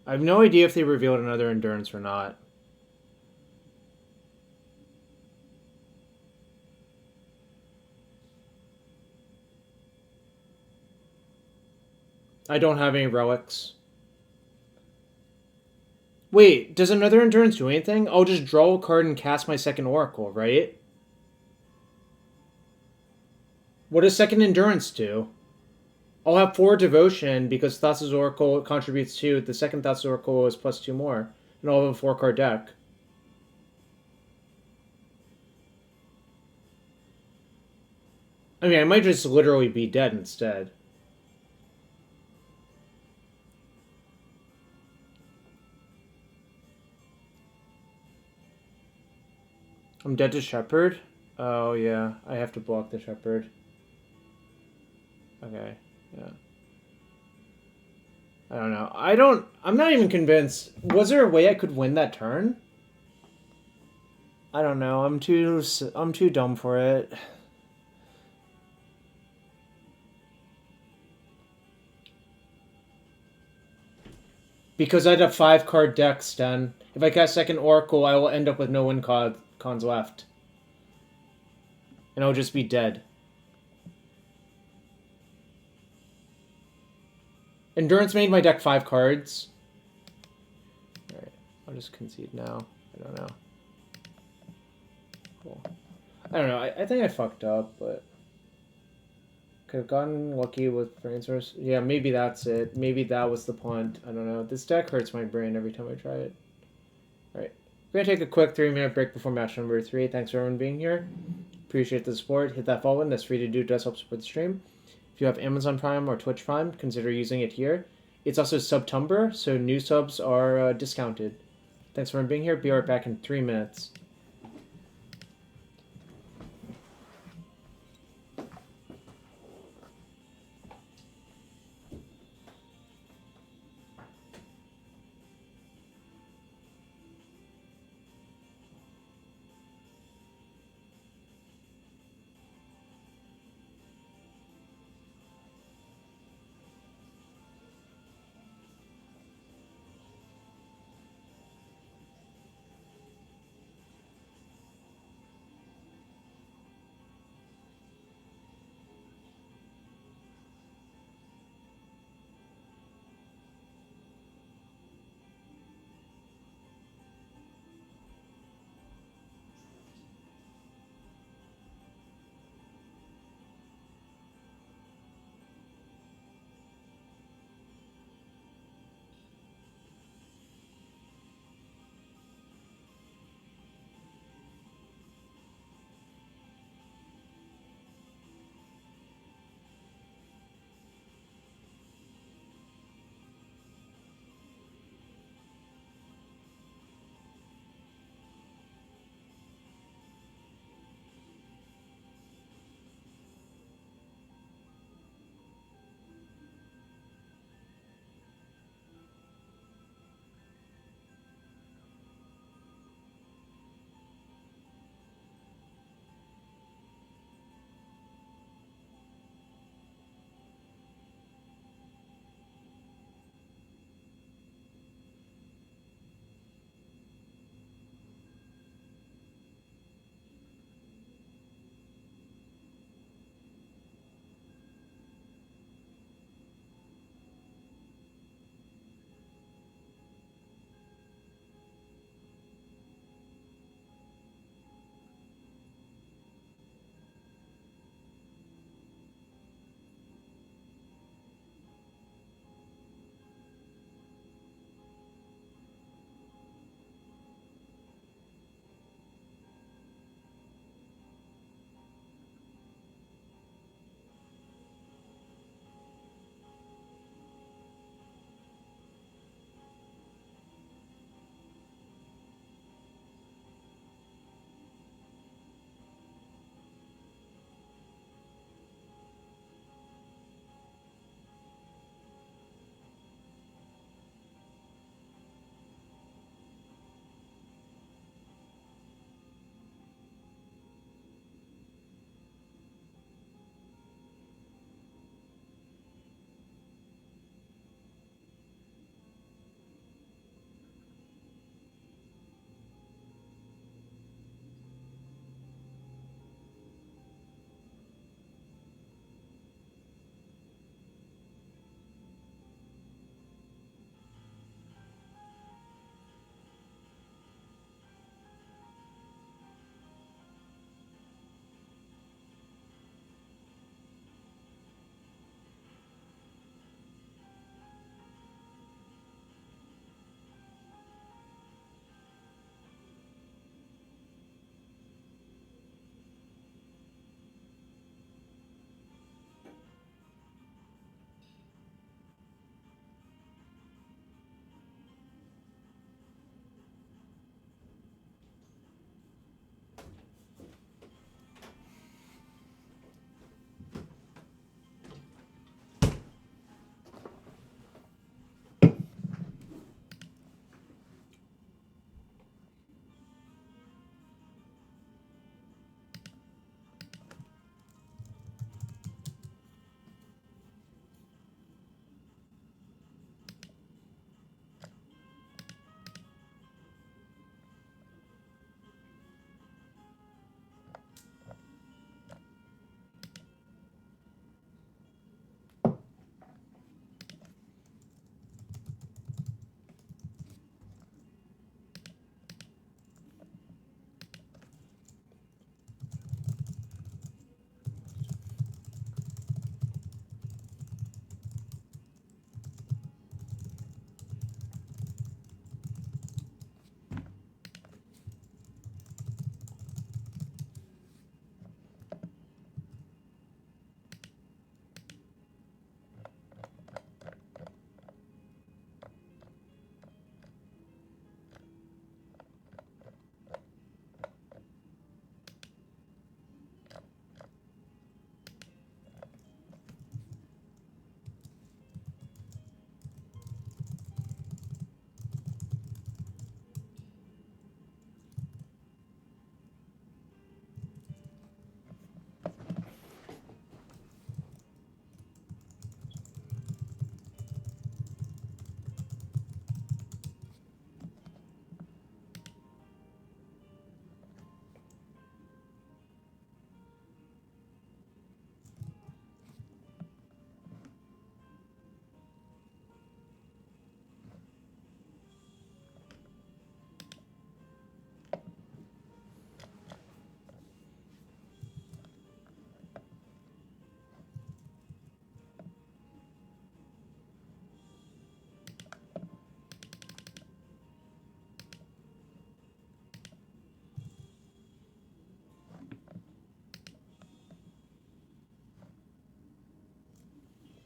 I have no idea if they revealed another Endurance or not. I don't have any relics. Wait, does another Endurance do anything? I'll just draw a card and cast my second Oracle, right? What does second Endurance do? I'll have 4 Devotion because Thassa's Oracle contributes 2. The second Thassa's Oracle is plus 2 more. And I'll have a 4-card deck. I mean, I might just literally be dead instead. I'm dead to Shepherd. Oh yeah, I have to block the Shepherd. Okay, yeah. I don't know. I'm not even convinced. Was there a way I could win that turn? I don't know. I'm too dumb for it. Because I had a 5-card deck, Sten. If I cast second Oracle, I will end up with no win cons left. And I'll just be dead. Endurance made my deck 5 cards. Alright, I'll just concede now. I don't know. Cool. I don't know, I think I fucked up, but... Could have gotten lucky with Brain Source. Yeah, maybe that's it. Maybe that was the punt. I don't know. This deck hurts my brain every time I try it. Alright. We're going to take a quick 3-minute break before match number 3. Thanks for everyone being here. Appreciate the support. Hit that follow button. That's free to do. It does help support the stream. If you have Amazon Prime or Twitch Prime, consider using it here. It's also Subtumber, so new subs are discounted. Thanks for being here. Be right back in 3 minutes.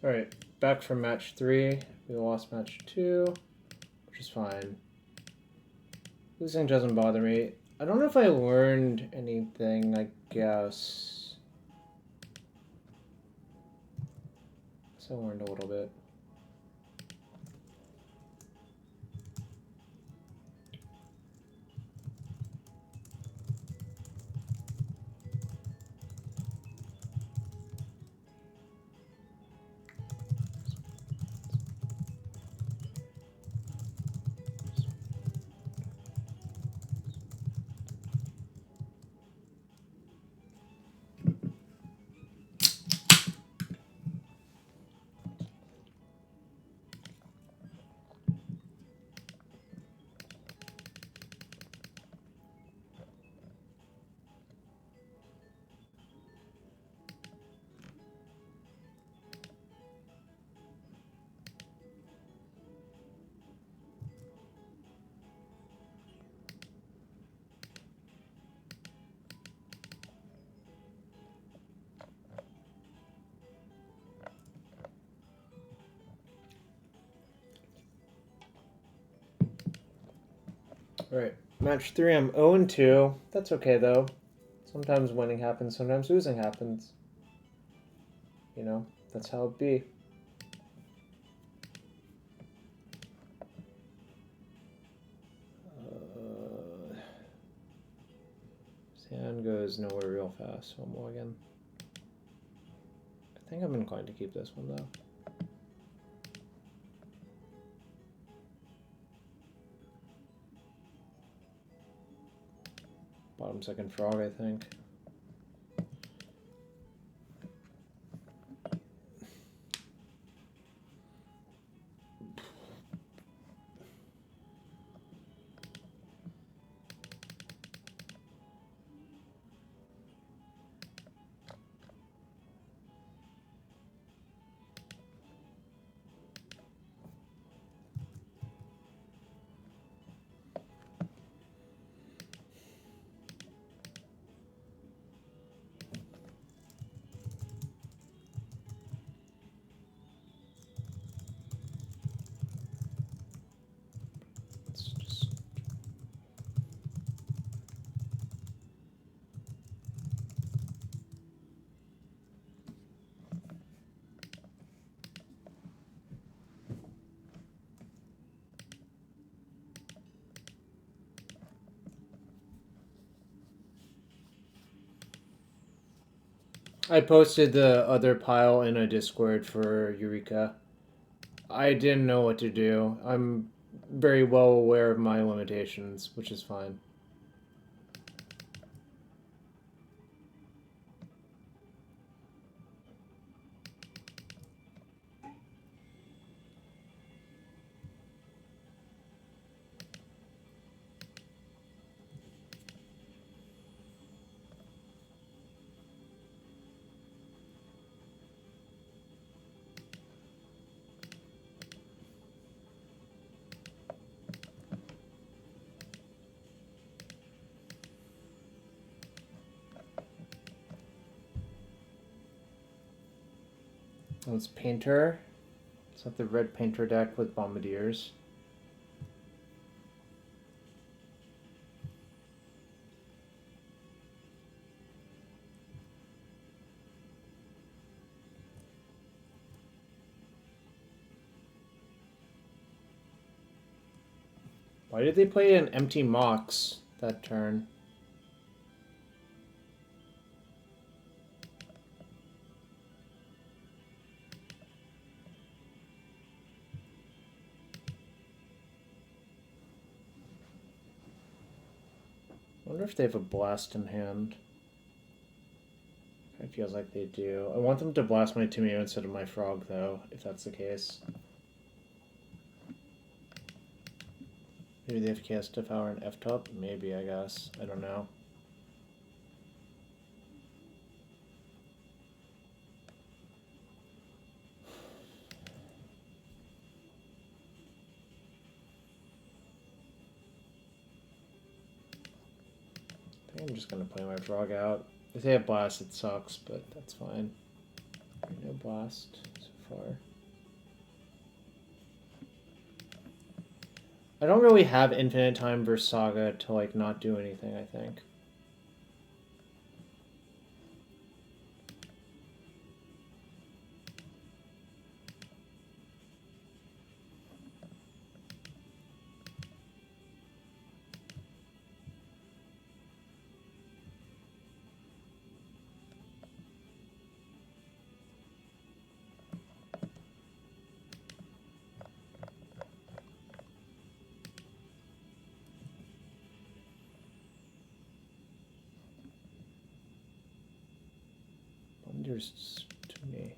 Alright, back from match 3. We lost match 2, which is fine. Losing doesn't bother me. I don't know if I learned anything, I guess. I learned a little bit. Alright, match 3, I'm 0-2. That's okay though. Sometimes winning happens, sometimes losing happens. You know, that's how it be. Sand goes nowhere real fast, so I'm again. I think I'm inclined to keep this one though. Bottom second frog, I think. I posted the other pile in a Discord for Eureka. I didn't know what to do. I'm very well aware of my limitations, which is fine. Oh, it's Painter. It's not the red Painter deck with Bombardiers. Why did they play an empty Mox that turn? I wonder if they have a blast in hand. It feels like they do. I want them to blast my Tamiyo instead of my frog, though, if that's the case. Maybe they have cast Devour and F-top? Maybe, I guess. I don't know. I think I'm just gonna play my frog out. If they have blast, it sucks, but that's fine. No blast. So far. I don't really have infinite time versus Saga to like not do anything, I think. Wonders to me.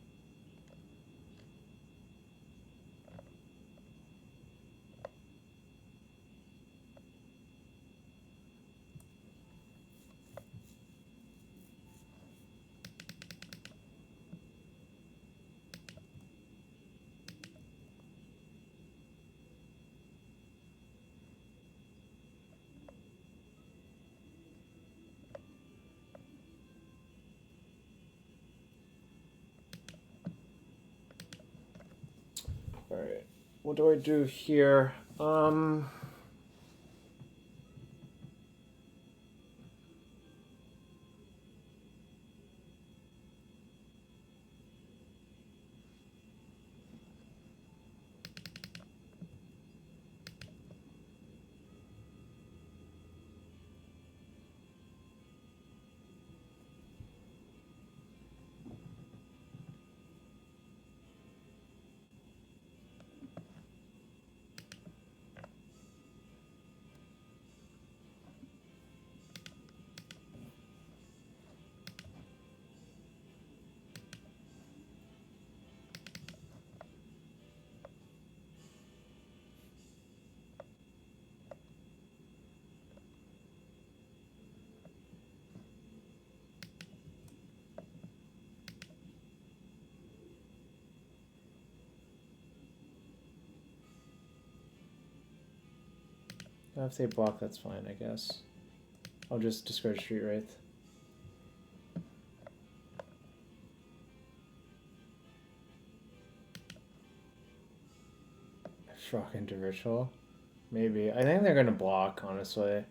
Alright, what do I do here? If they block, that's fine, I guess. I'll just discard Street Wraith. Frog into Ritual? Maybe. I think they're gonna block, honestly.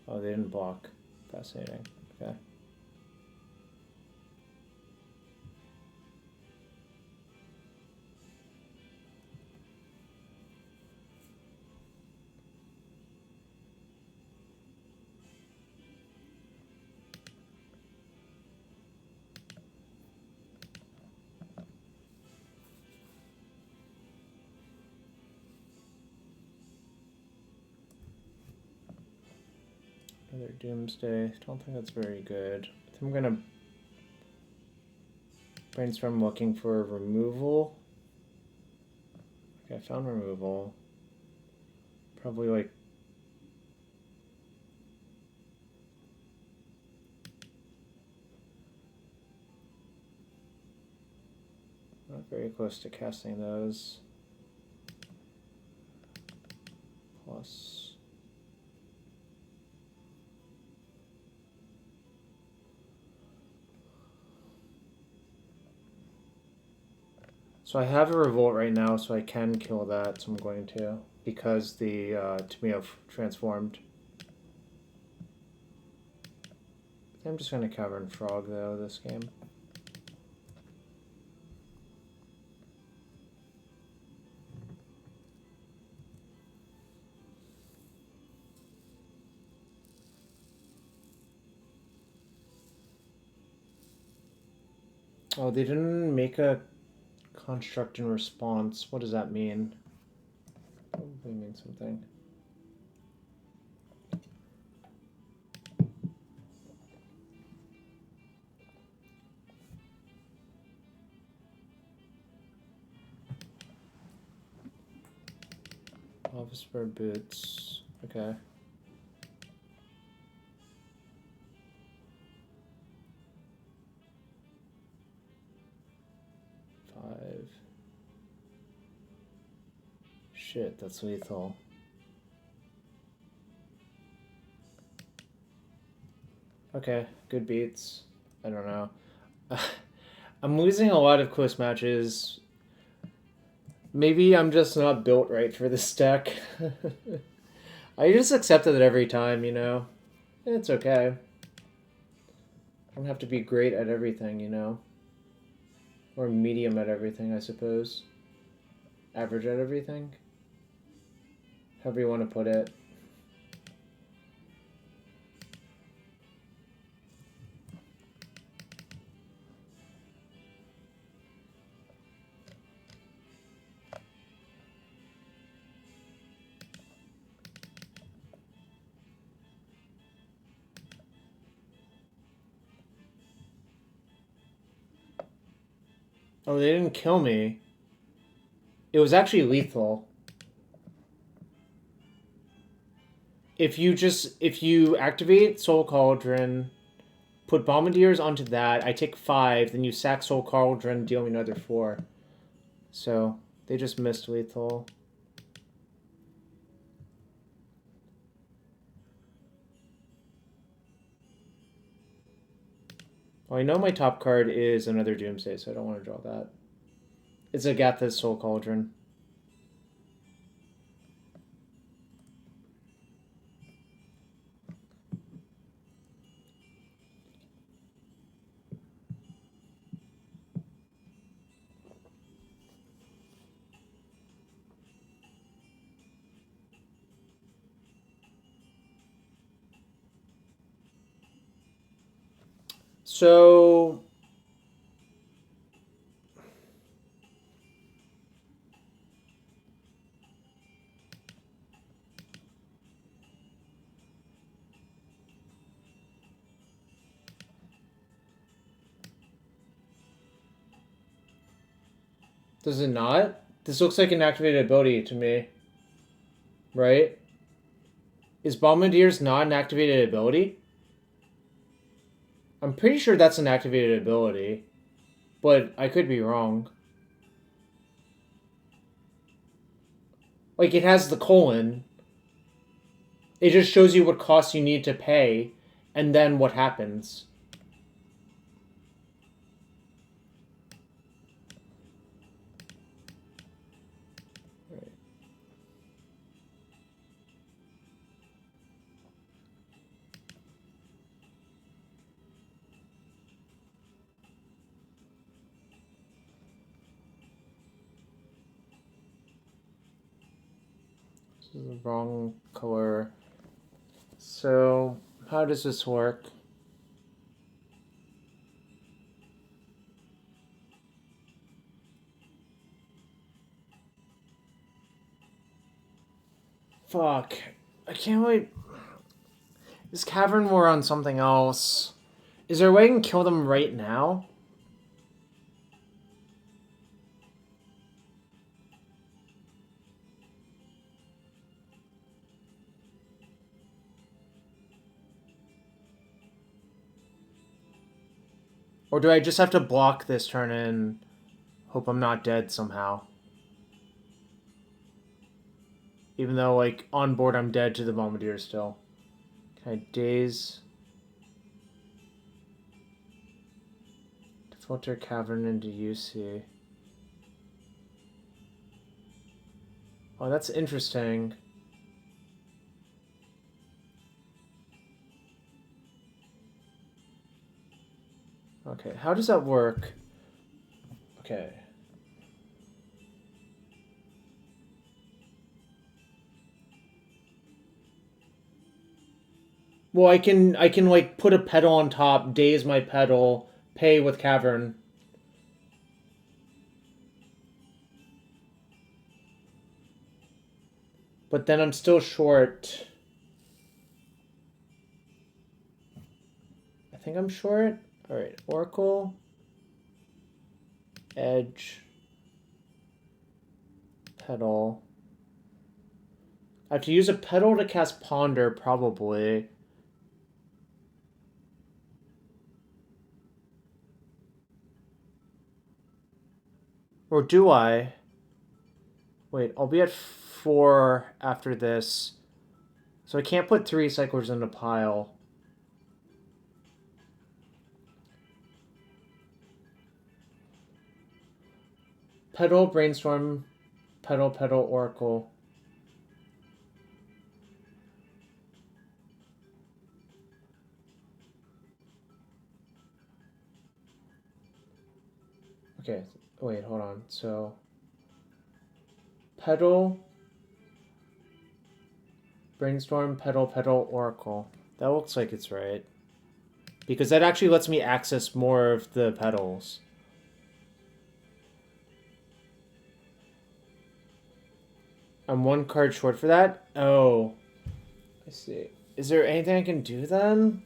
Oh, they didn't block. Fascinating. Okay. Another Doomsday. Don't think that's very good. I think I'm gonna brainstorm looking for removal. Okay, I found removal. Probably like not very close to casting those. Plus so I have a revolt right now, so I can kill that, so I'm going to, because the Tamiyo transformed. I'm just going to Cavern Frog, though, this game. Oh, they didn't make a construct in response. What does that mean? Probably means something. Office for boots. Okay. Shit, that's lethal. Okay, good beats. I don't know. I'm losing a lot of close matches Maybe I'm just not built right for this deck. I just accept it every time, you know? It's okay. I don't have to be great at everything, you know? Or medium at everything, I suppose. Average at everything. However you want to put it. Oh, they didn't kill me. It was actually lethal. If you activate Soul Cauldron, put Bombardiers onto that, I take 5, then you sack Soul Cauldron, deal me another 4. So, they just missed lethal. Well, I know my top card is another Doomsday, so I don't want to draw that. It's Agatha's Soul Cauldron. So does it not? This looks like an activated ability to me. Right? Is Bombardier's not an activated ability? I'm pretty sure that's an activated ability. But I could be wrong. Like, it has the colon. It just shows you what costs you need to pay, and then what happens. Right. This is the wrong color. So, how does this work? Fuck. I can't wait. This Cavern War on something else. Is there a way I can kill them right now? Or do I just have to block this turn and hope I'm not dead somehow? Even though, like, on board I'm dead to the Bombardier still. Can I daze? To filter Cavern into UC. Oh, that's interesting. Okay, how does that work? Okay. Well, I can like put a Petal on top, daze my Petal, pay with Cavern. But then I'm still short. I think I'm short. Alright, Oracle. Edge. Petal. I have to use a Petal to cast Ponder, probably. Or do I? Wait, I'll be at 4 after this. So I can't put 3 cyclers in a pile. Petal, Brainstorm, Petal, Petal, Oracle. Okay, wait, hold on. So, Petal, Brainstorm, Petal, Petal, Oracle. That looks like it's right. Because that actually lets me access more of the petals. I'm one card short for that? Oh. I see. Is there anything I can do then?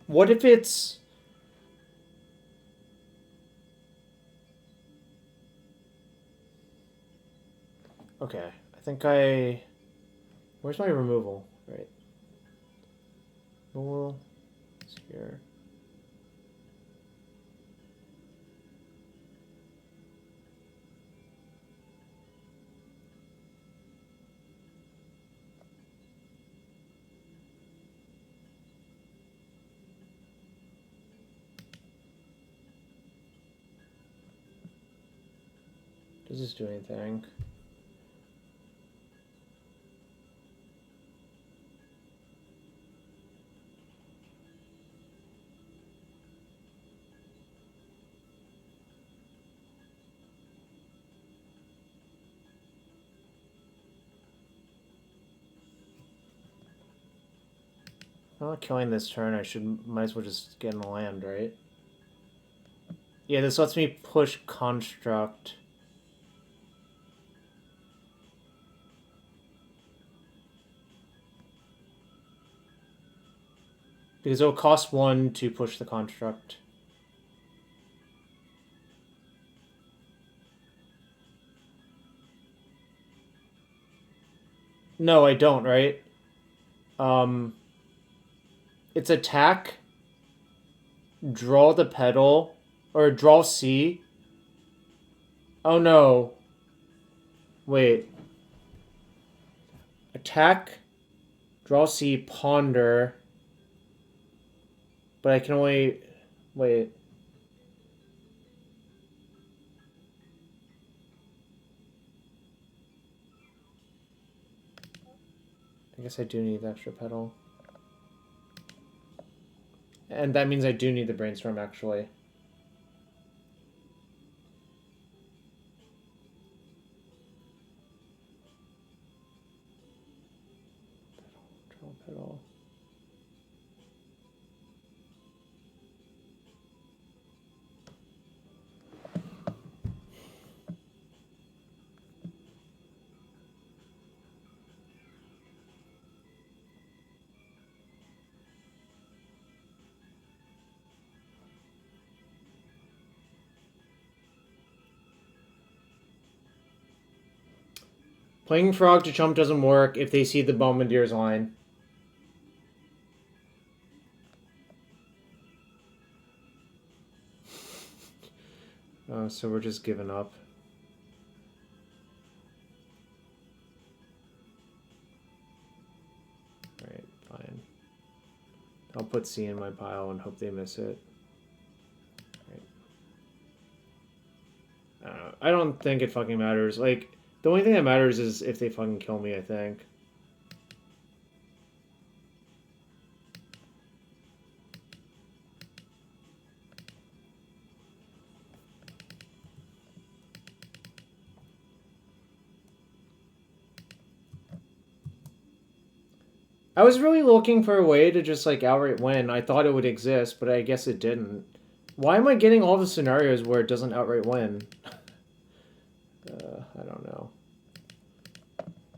What if it's... Okay, I think I... Where's my removal? Right. Removal. It's here. Does this do anything? I'm not killing this turn. Might as well just get in the land, right? Yeah, this lets me push construct. Because it'll cost 1 to push the construct. No, I don't, right? It's attack, draw the petal, or draw C. Oh no. Wait. Attack, draw C, ponder. But I can only... Wait. I guess I do need the extra petal. And that means I do need the brainstorm, actually. Petal, petal. Playing Frog to chump doesn't work if they see the Bombardier's line. Oh, so we're just giving up. Alright, fine. I'll put C in my pile and hope they miss it. Right. I don't think it fucking matters. Like, the only thing that matters is if they fucking kill me, I think. I was really looking for a way to just, like, outright win. I thought it would exist, but I guess it didn't. Why am I getting all the scenarios where it doesn't outright win? I don't know.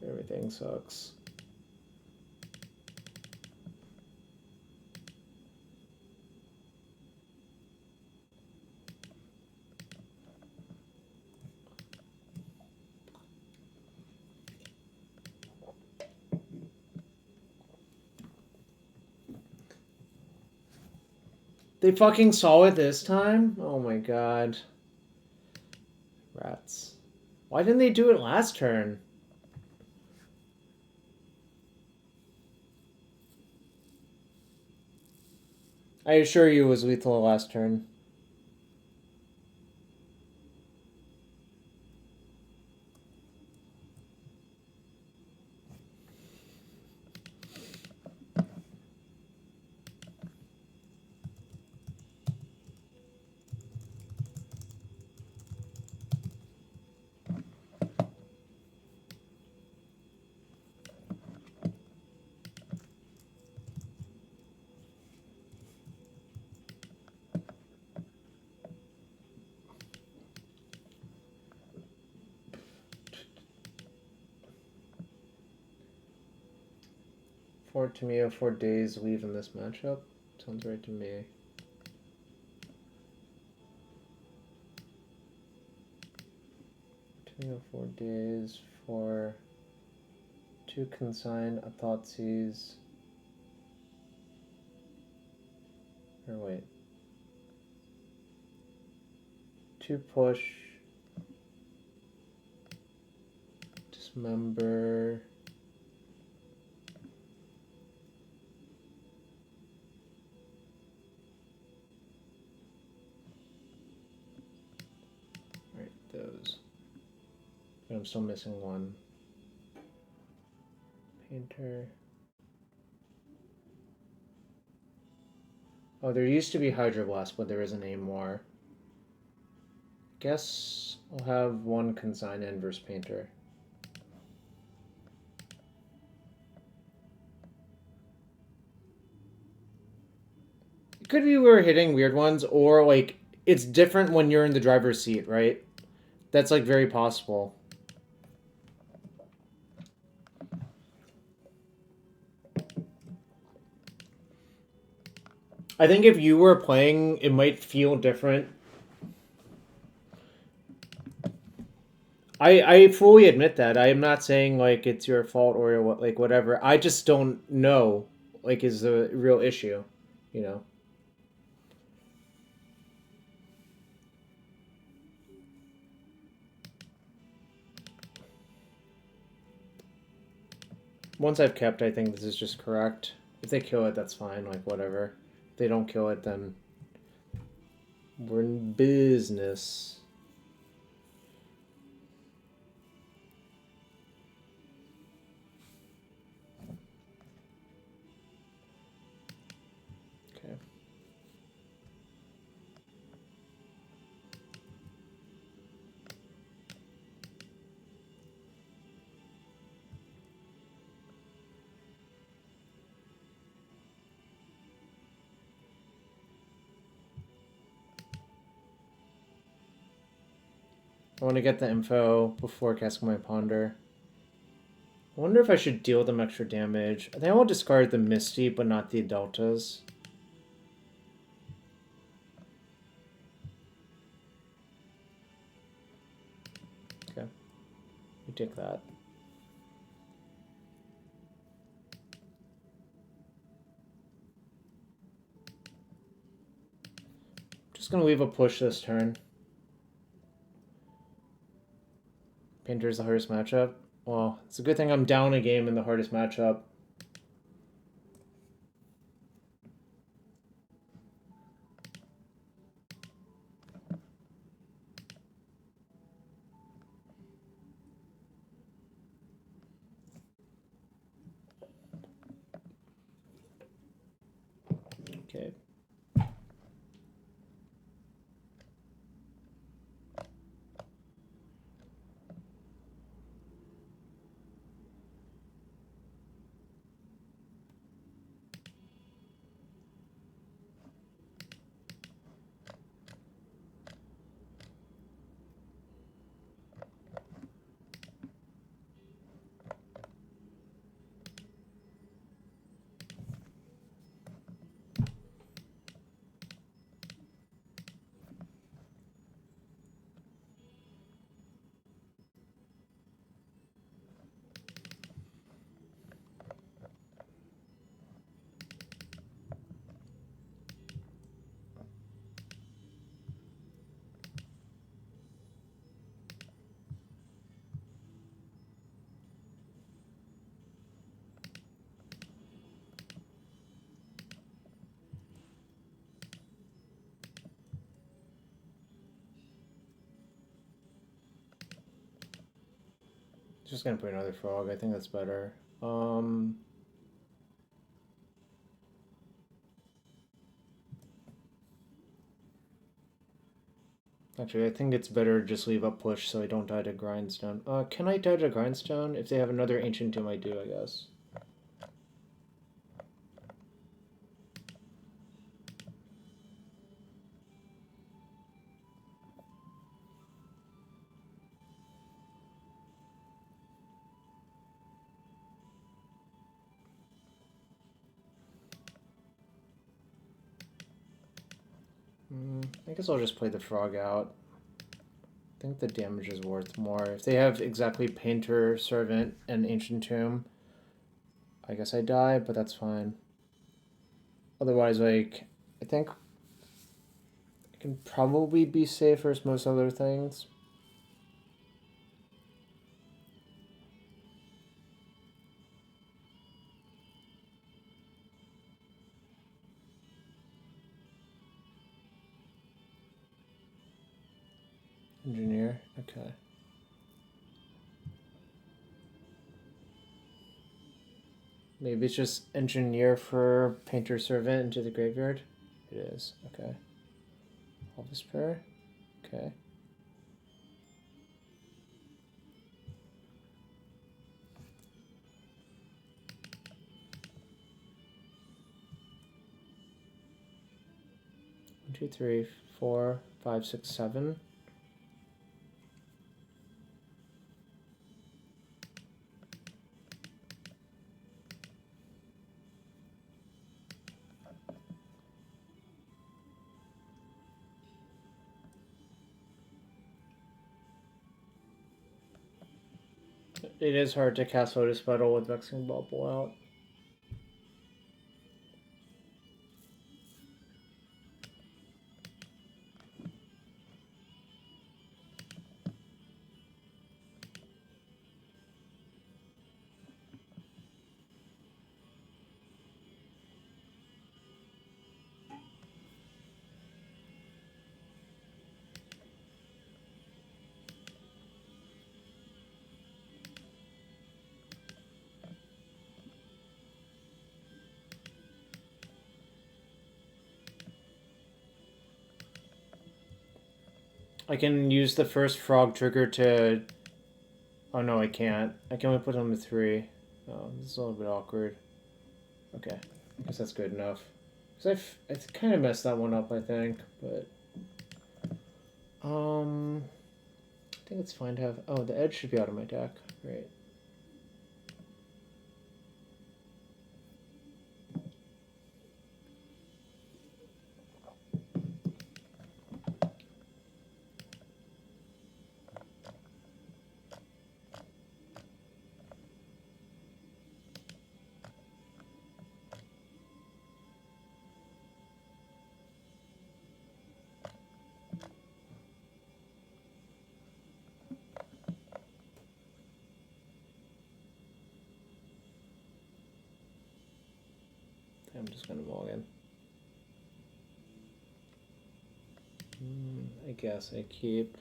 Everything sucks. They fucking saw it this time? Oh my god. Rats. Why didn't they do it last turn? I assure you it was lethal last turn. Frog Tamiyo, 4 days leave in this matchup. Sounds right to me. Tamiyo, 4 days for 2 consign a Thoughtseize. Or wait. 2 push. Dismember. Those. But I'm still missing one. Painter. Oh, there used to be Hydroblast, but there isn't anymore. Guess I'll have 1 consign inverse Painter. It could be we were hitting weird ones, or like it's different when you're in the driver's seat, right? That's like very possible. I think if you were playing, it might feel different. I fully admit that. I am not saying like it's your fault or what, like whatever. I just don't know, like, is the real issue, you know? Once I've kept, I think this is just correct. If they kill it, that's fine, like whatever. If they don't kill it, then we're in business. Okay. I want to get the info before casting my Ponder. I wonder if I should deal them extra damage. I think I will discard the Misty, but not the Deltas. Okay. We take that. Just gonna leave a push this turn. Painter's the hardest matchup. Well, it's a good thing I'm down a game in the hardest matchup. Okay. Just gonna put another frog. I think that's better. Actually, I think it's better just leave up push so I don't die to grindstone. Can I die to grindstone? If they have another ancient tomb, I do, I guess. I guess I'll just play the frog out. I think the damage is worth more. If they have exactly Painter, Servant, and Ancient Tomb, I guess I die, but that's fine. Otherwise, like, I think I can probably be safer as most other things. Engineer, okay. Maybe it's just engineer for Painter Servant into the graveyard? It is, okay. Elves pair, okay. One, two, three, 4, 5, 6, 7. It is hard to cast Lotus Petal with Vexing Bubble out. I can use the first frog trigger to... Oh no, I can't. I can only put on the 3. Oh, this is a little bit awkward. Okay, I guess that's good enough. Because I kind of messed that one up, I think, but... I think it's fine to have... Oh, the edge should be out of my deck. Great. I'm just gonna mulligan. I guess I keep...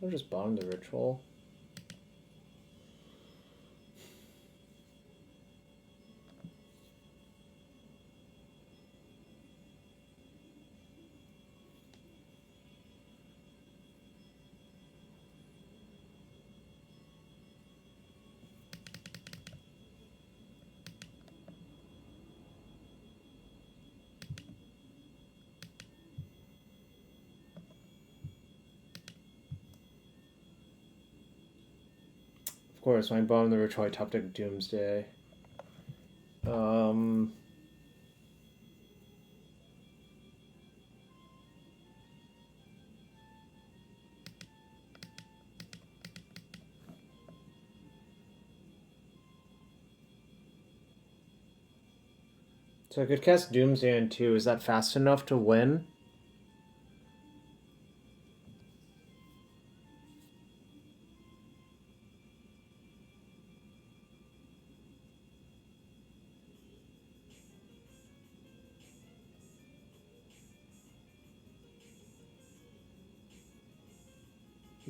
I'll just bottom the ritual. Of course, when I bottom the ritual, I top deck Doomsday. So I could cast Doomsday on 2. Is that fast enough to win?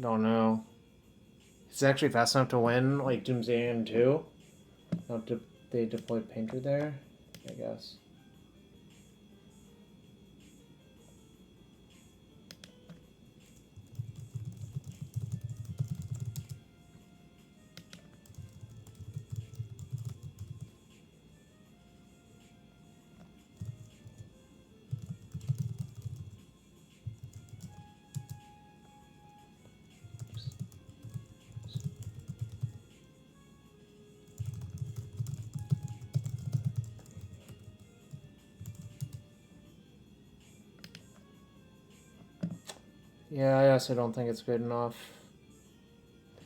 Don't know. It's actually fast enough to win, like Doomsday and 2. Not to, they deployed Painter there, I guess. Yeah, I also don't think it's good enough.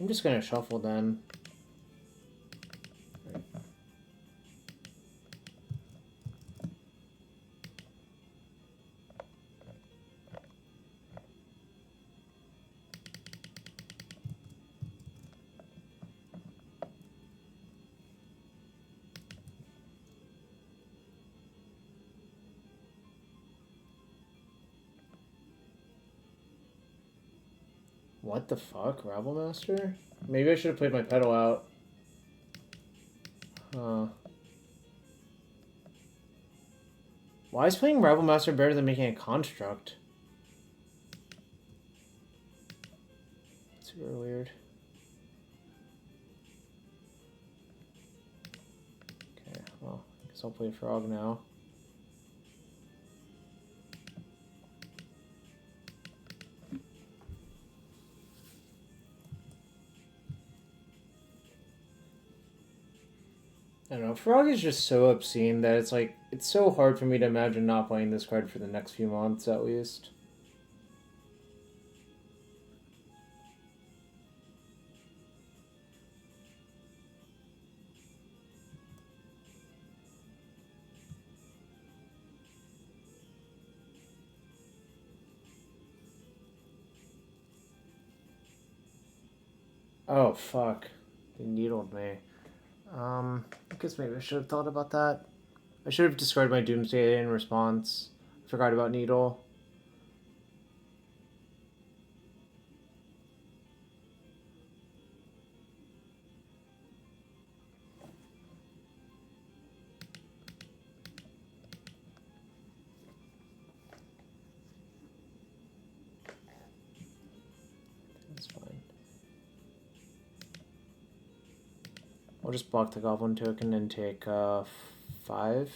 I'm just gonna shuffle then. What the fuck? Rabble Master? Maybe I should have played my Petal out. Why is playing Rabble Master better than making a construct? It's super weird. Okay, well, I guess I'll play Frog now. I don't know, Frog is just so obscene that it's like, it's so hard for me to imagine not playing this card for the next few months at least. Oh, fuck. They needled me. I guess maybe I should have thought about that. I should have discarded my Doomsday in response. Forgot about Needle. That's fine. I'll just block the Goblin token and take 5.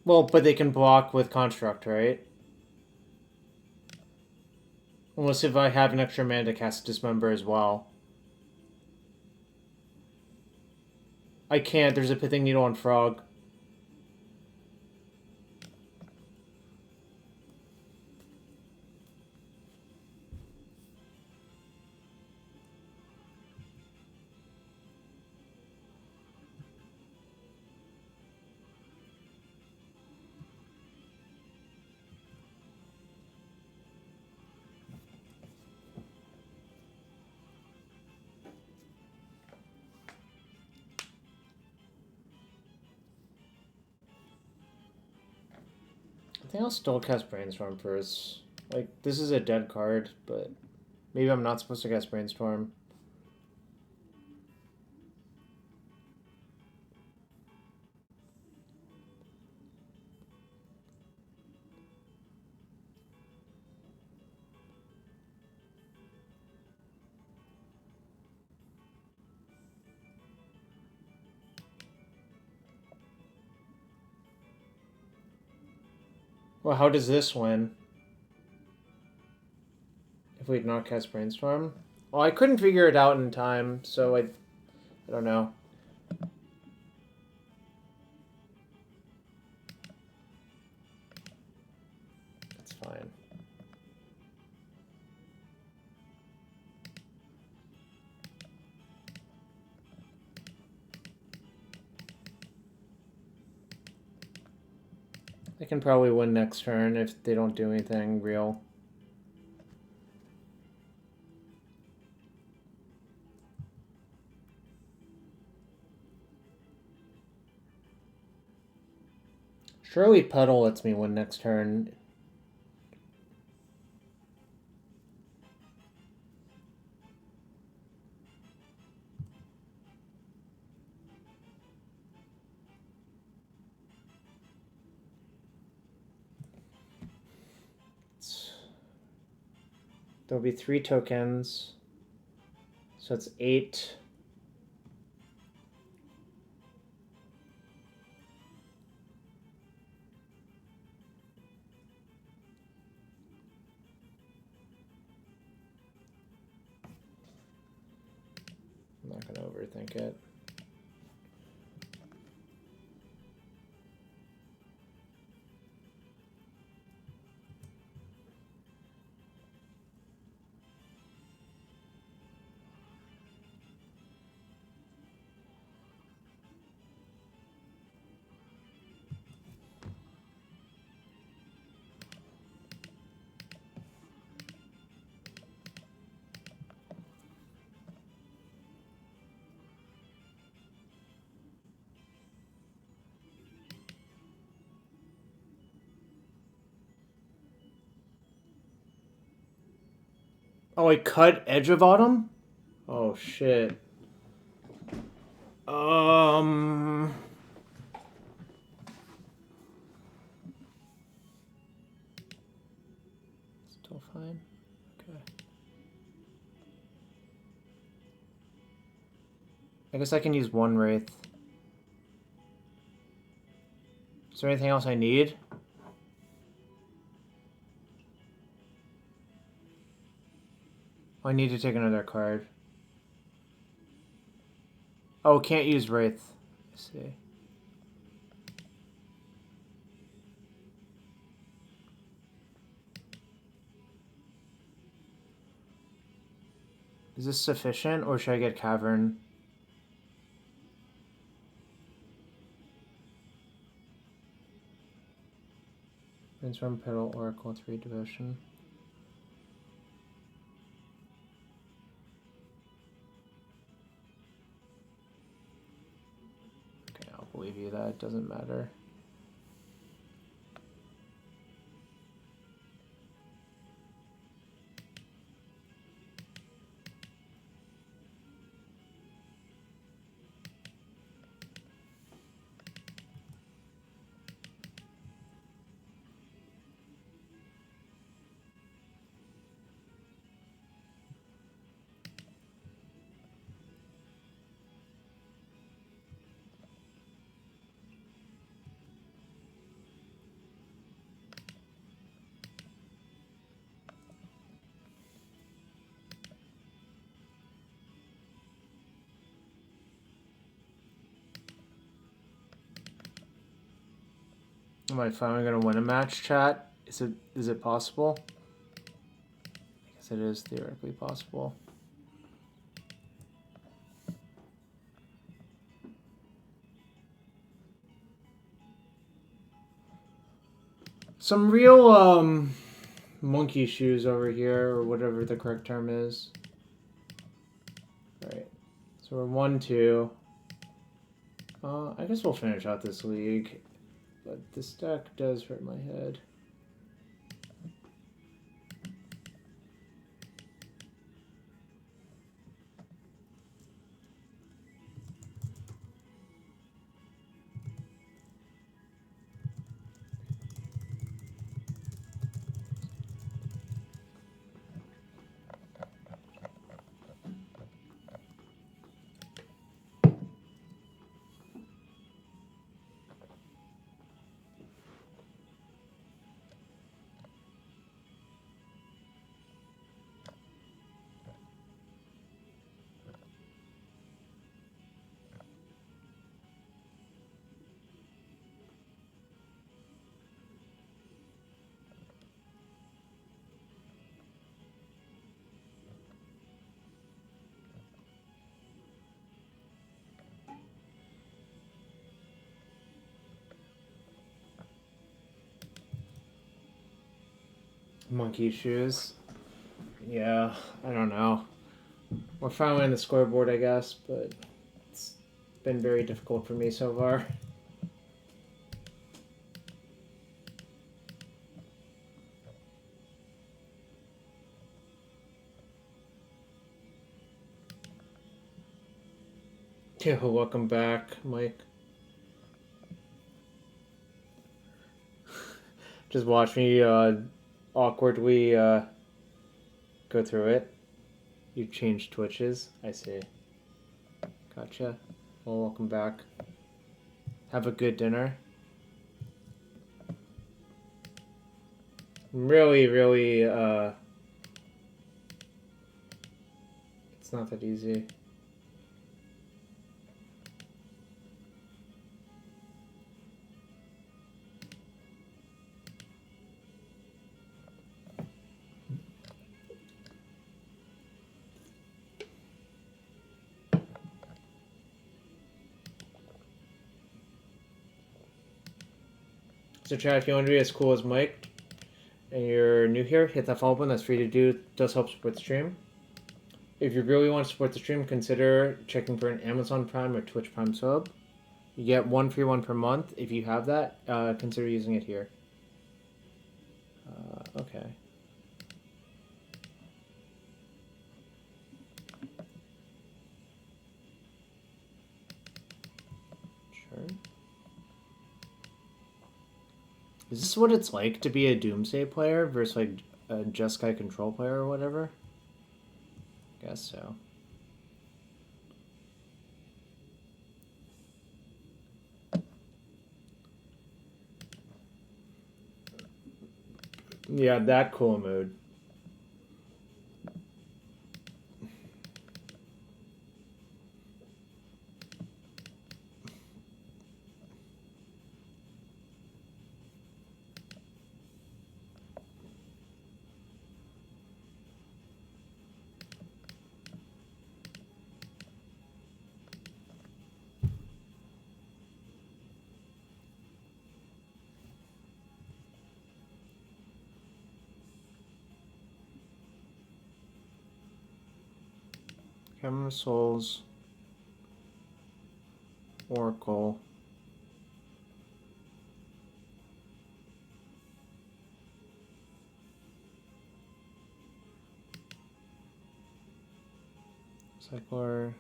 Well, but they can block with Construct, right? Unless if I have an extra mana to cast Dismember as well. I can't, there's a Pithing Needle on Frog. I think I'll still cast Brainstorm first. Like, this is a dead card, but maybe I'm not supposed to cast Brainstorm. Well, how does this win? If we had not cast Brainstorm? Well, I couldn't figure it out in time, so I don't know. It's fine. I can probably win next turn if they don't do anything real. Surely Petal lets me win next turn. There'll be 3 tokens. So it's 8. I'm not going to overthink it. Oh, I cut Edge of Autumn? Oh, shit. Still fine. Okay. I guess I can use 1 Wraith. Is there anything else I need? I need to take another card. Oh, can't use Wraith. I see. Is this sufficient, or should I get Cavern? Brainstorm, Petal, Oracle, 3 Devotion. Okay, I'll believe you that. It doesn't matter. Am I finally gonna win a match, chat? Is it possible? I guess it is theoretically possible. Some real monkey shoes over here, or whatever the correct term is. Alright. So we're 1-2. I guess we'll finish out this league. But this deck does hurt my head. Monkey shoes. Yeah, I don't know. We're finally on the scoreboard, I guess, but it's been very difficult for me so far. Yeah, welcome back, Mike. Just watch me awkwardly go through it. You changed Twitches. I see. Gotcha. Well, welcome back. Have a good dinner. Really, it's not that easy. So chat, if you want to be as cool as Mike and you're new here, hit that follow button. That's free to do. It does help support the stream. If you really want to support the stream, consider checking for an Amazon Prime or Twitch Prime sub. You get one free one per month. If you have that, consider using it here. Okay. Sure. Is this what it's like to be a Doomsday player versus like a Jeskai Control player or whatever? Guess so. Yeah, that cool mode. Camera Souls, Oracle, Cycler.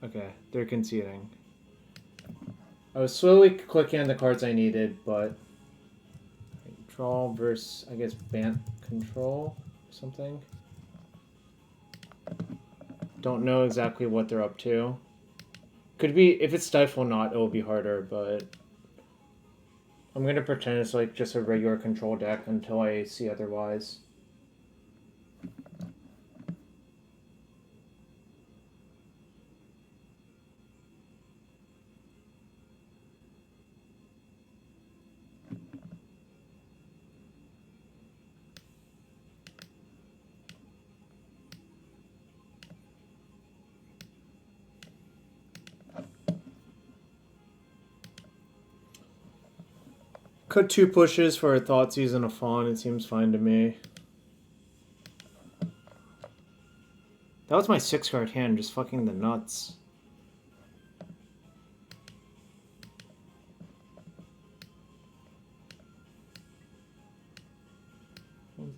Okay, they're conceding. I was slowly clicking on the cards I needed, but draw versus, I guess, Bant Control or something. Don't know exactly what they're up to. Could be, if it's Stifle Not, it'll be harder, but I'm going to pretend it's like just a regular control deck until I see otherwise. Cut 2 pushes for a Thoughtseize and a Fawn, it seems fine to me. That was my 6-card hand, just fucking the nuts.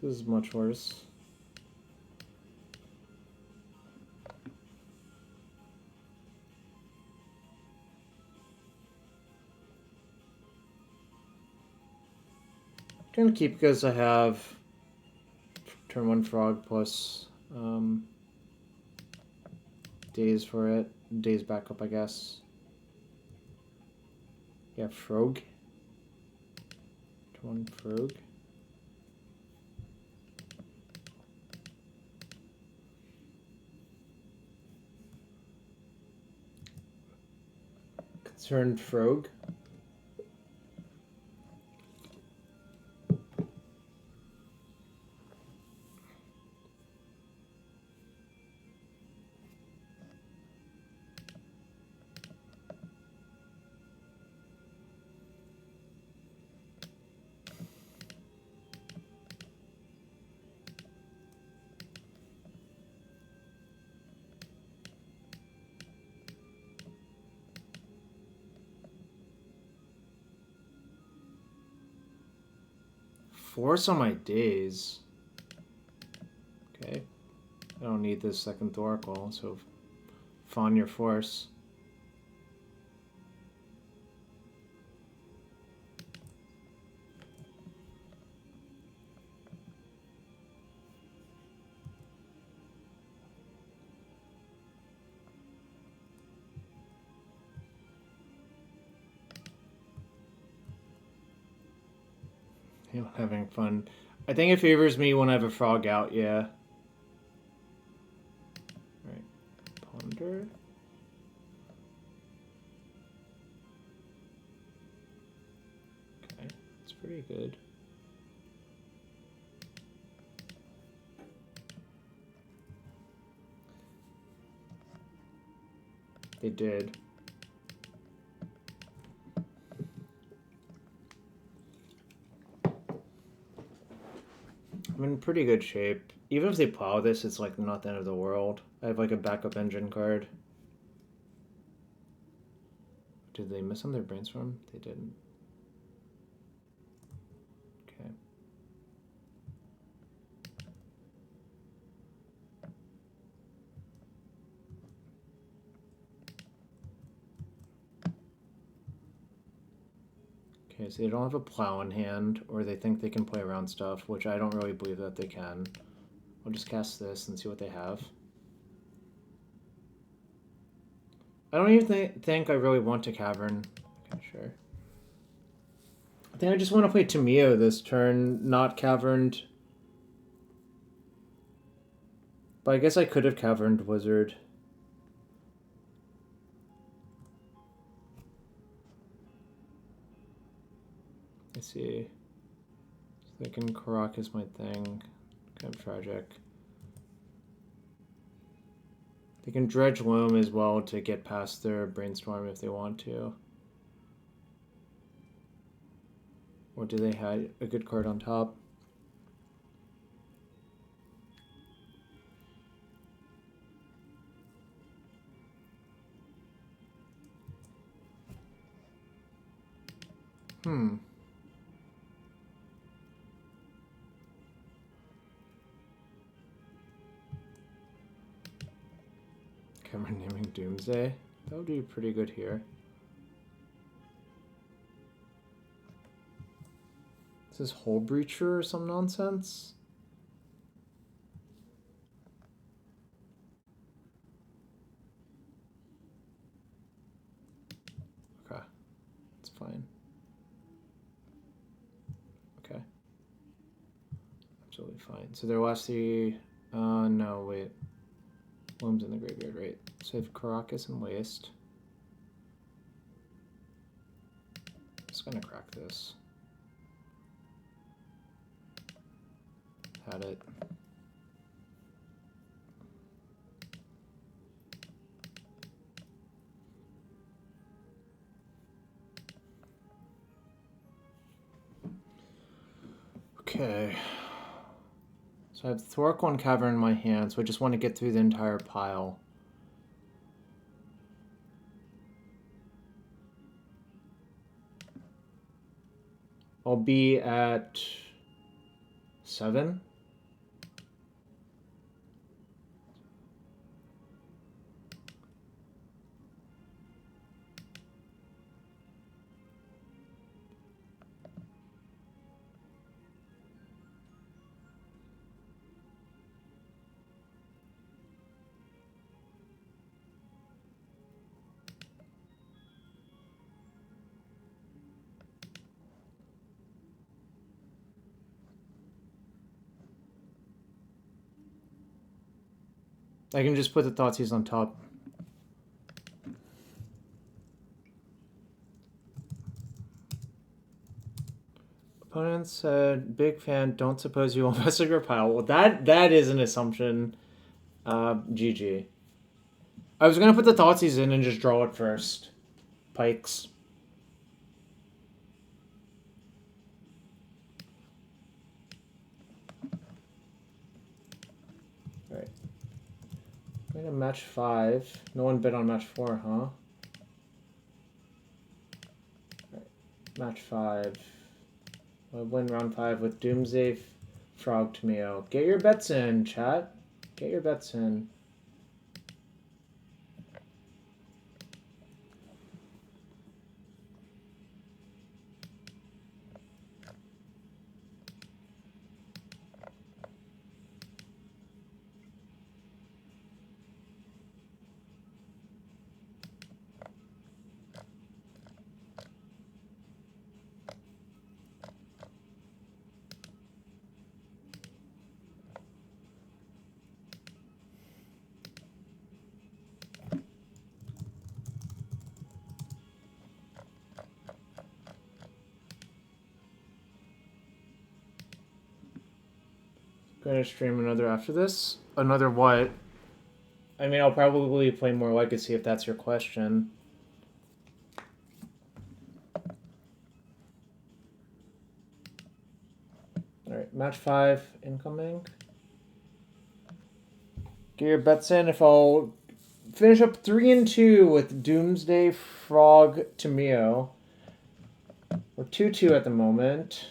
This is much worse. I'm gonna keep because I have turn 1 Frog plus days for it. Days backup, I guess. Yeah, Frog. Turn 1 Frog. Concerned Frog. Force on my days. Okay. I don't need this second Thoracle, so fawn your force. I'm having fun. I think it favors me when I have a frog out, yeah. Alright. Ponder. Okay, that's pretty good. They did. I'm in pretty good shape. Even if they plow this, it's like not the end of the world. I have like a backup engine card. Did they miss on their brainstorm? They didn't. Okay. Okay, so they don't have a plow in hand, or they think they can play around stuff, which I don't really believe that they can. I'll just cast this and see what they have. I don't even think I really want to cavern. Okay, sure. I think I just want to play Tamiyo this turn, not caverned. But I guess I could have caverned Wizard. Let's see. Thinking Karak is my thing. Kind of tragic. They can dredge Loam as well to get past their brainstorm if they want to. Or do they have a good card on top? Okay, we're naming Doomsday. That would be pretty good here. Is this Hull Breacher or some nonsense? Okay, it's fine. Okay. Absolutely fine. So their last three... no, wait. Loam's in the graveyard, right? So I have Caracas and Waste. Just gonna crack this. Had it. Okay. So I have Thorquan Cavern in my hand, so I just want to get through the entire pile. I'll be at 7. I can just put the Thoughtseize on top. Opponent said, big fan, don't suppose you will mess up your pile. Well, that is an assumption. GG. I was going to put the Thoughtseize in and just draw it first. Pikes. Alright. Going to match 5. No one bid on match 4, huh? Alright. Match 5. We'll win round 5 with Doomsday, Frog Tamiyo. Get your bets in, chat. Get your bets in. Gonna stream another after this. Another what? I mean, I'll probably play more Legacy if that's your question. Alright, match 5 incoming. Get your bets in. If I'll finish up 3-2 with Doomsday, Frog Tamiyo. We're 2-2 at the moment.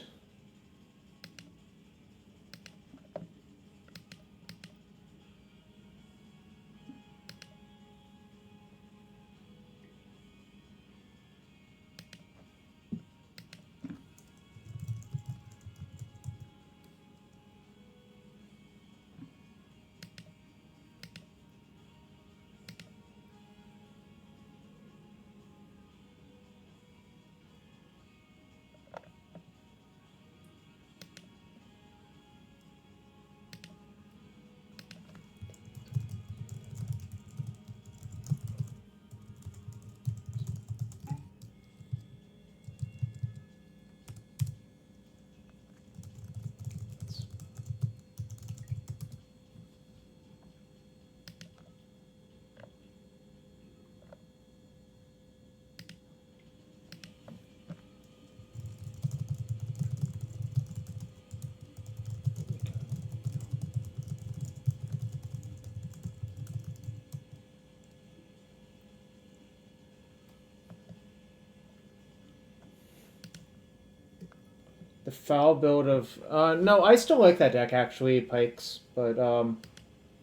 The foul build of... no, I still like that deck, actually, Pikes. But,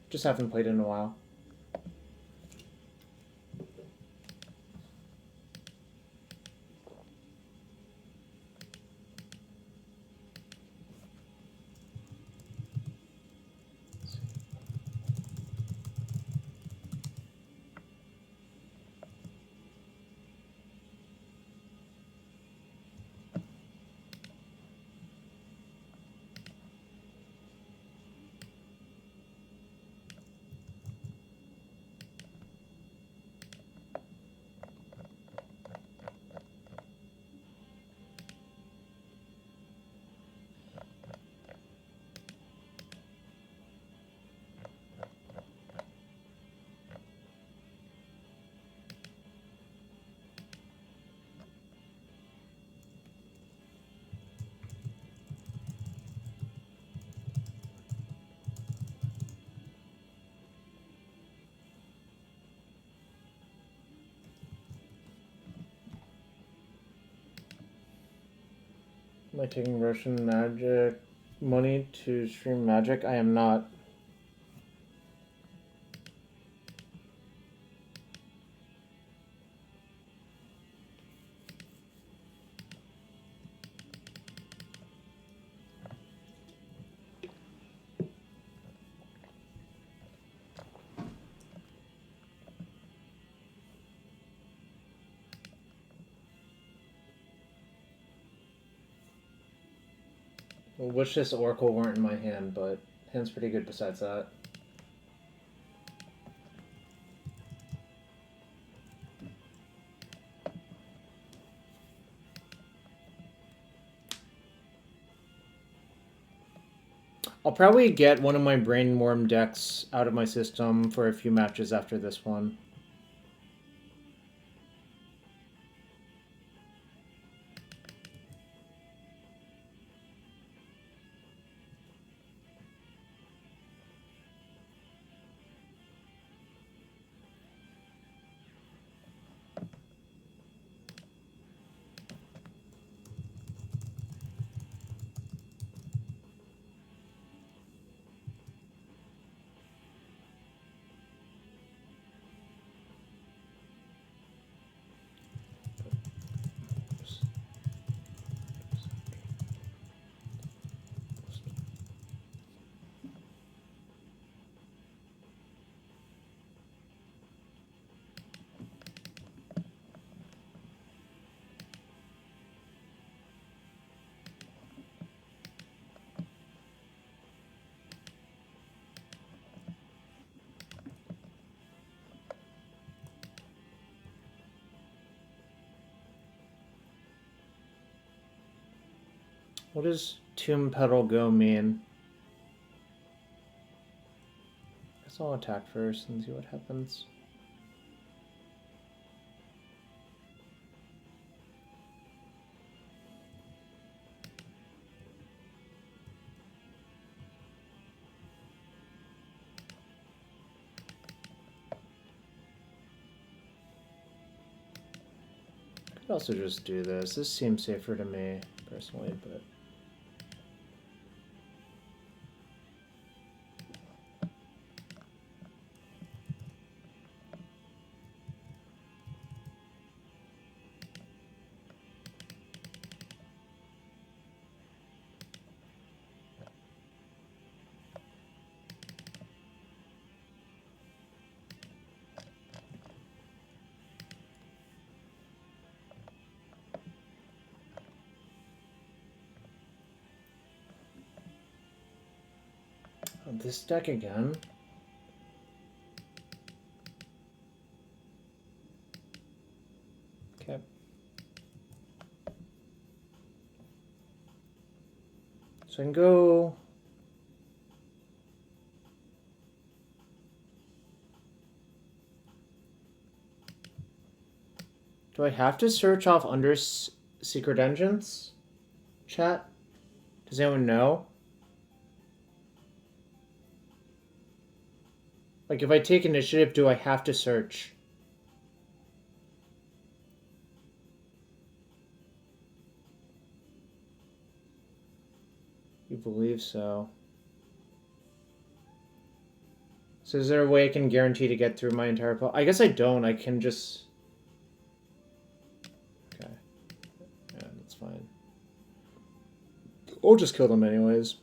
just haven't played it in a while. Am I taking Russian Magic money to stream Magic? I am not. I wish this Oracle weren't in my hand, but hand's pretty good besides that. I'll probably get one of my Brainworm decks out of my system for a few matches after this one. What does Tomb Petal Go mean? So I'll attack first and see what happens. I could also just do this. This seems safer to me, personally, but... This deck again. Okay. So I can go... Do I have to search off under secret engines? Chat? Does anyone know? Like, if I take initiative, do I have to search? You believe so. So is there a way I can guarantee to get through my entire... I guess I don't. I can just... Okay. Yeah, that's fine. I'll just kill them anyways.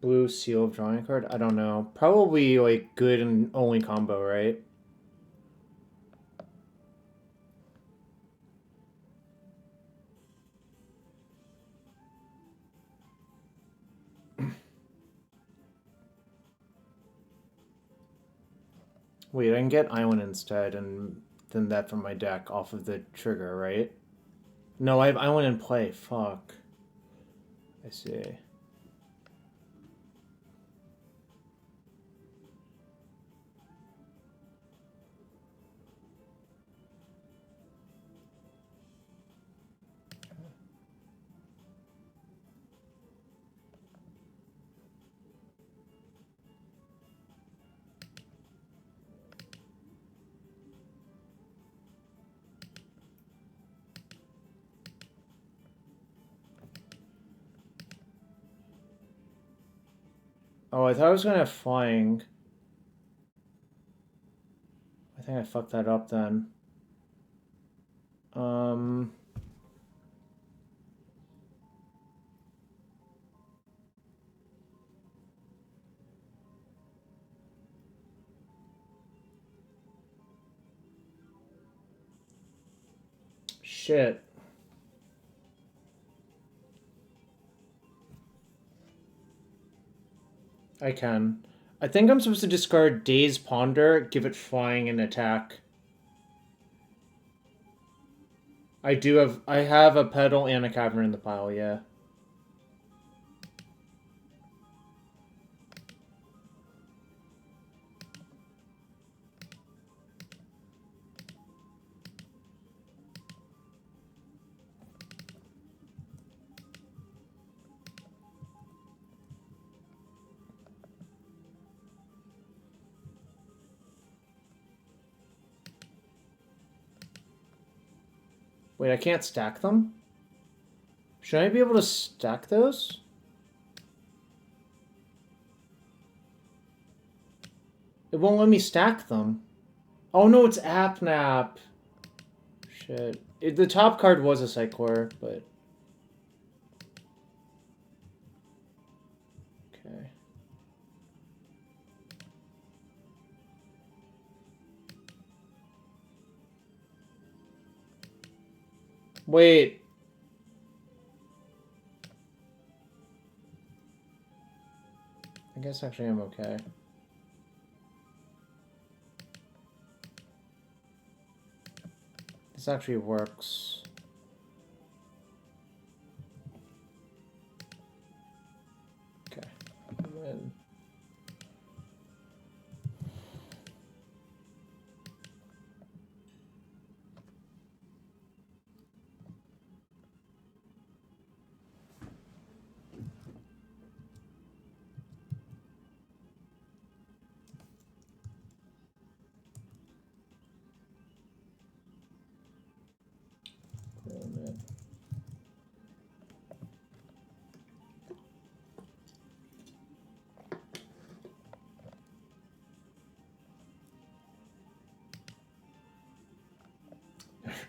Blue seal of drawing a card? I don't know. Probably like good and only combo, right? Wait, I can get Island instead and then that from my deck off of the trigger, right? No, I have Island in play. Fuck. I see. Oh, I thought I was gonna have flying. I think I fucked that up then. Shit. I can. I think I'm supposed to discard Daze Ponder, give it flying and attack. I have a Petal and a Cavern in the pile, yeah. Wait, I can't stack them? Should I be able to stack those? It won't let me stack them. Oh no, it's AppNap. Shit. The top card was a Psychor, but... Okay. Wait. I guess actually I'm okay. This actually works. Okay. And then...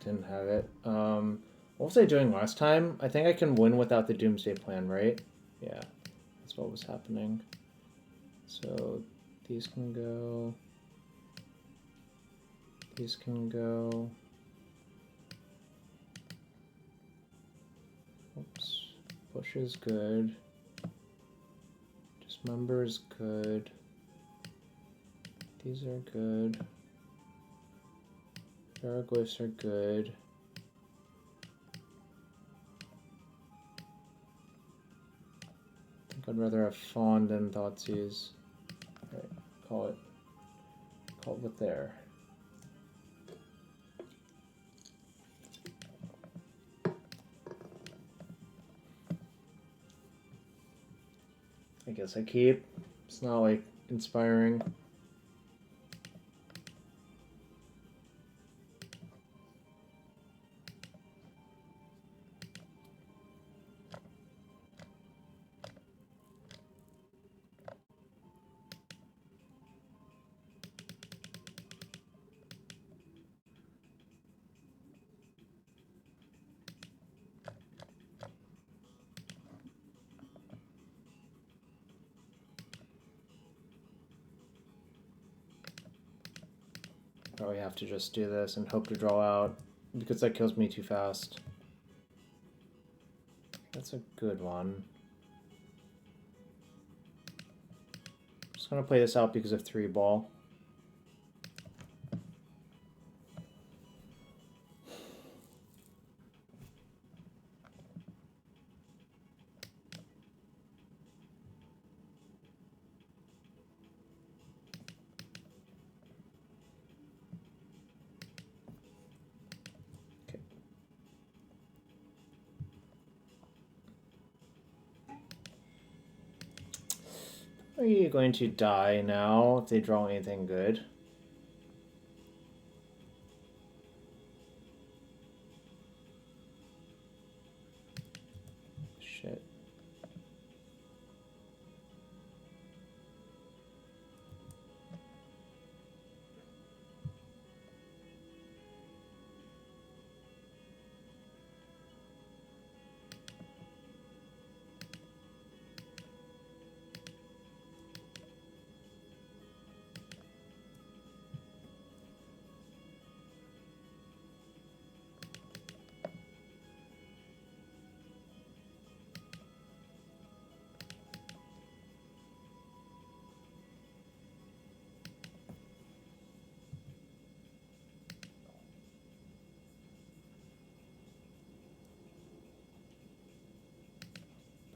Didn't have it. What was I doing last time? I think I can win without the Doomsday plan, right? Yeah, that's what was happening. So these can go. These can go. Oops. Push is good. Dismember is good. These are good. Hieroglyphs are good. I think I'd rather have Fawn than Thoughtseize. Alright, call it with there. I guess I keep. It's not like inspiring. Probably have to just do this and hope to draw out, because that kills me too fast. That's a good one. Just gonna play this out because of 3-ball. Are you going to die now if they draw anything good? Shit.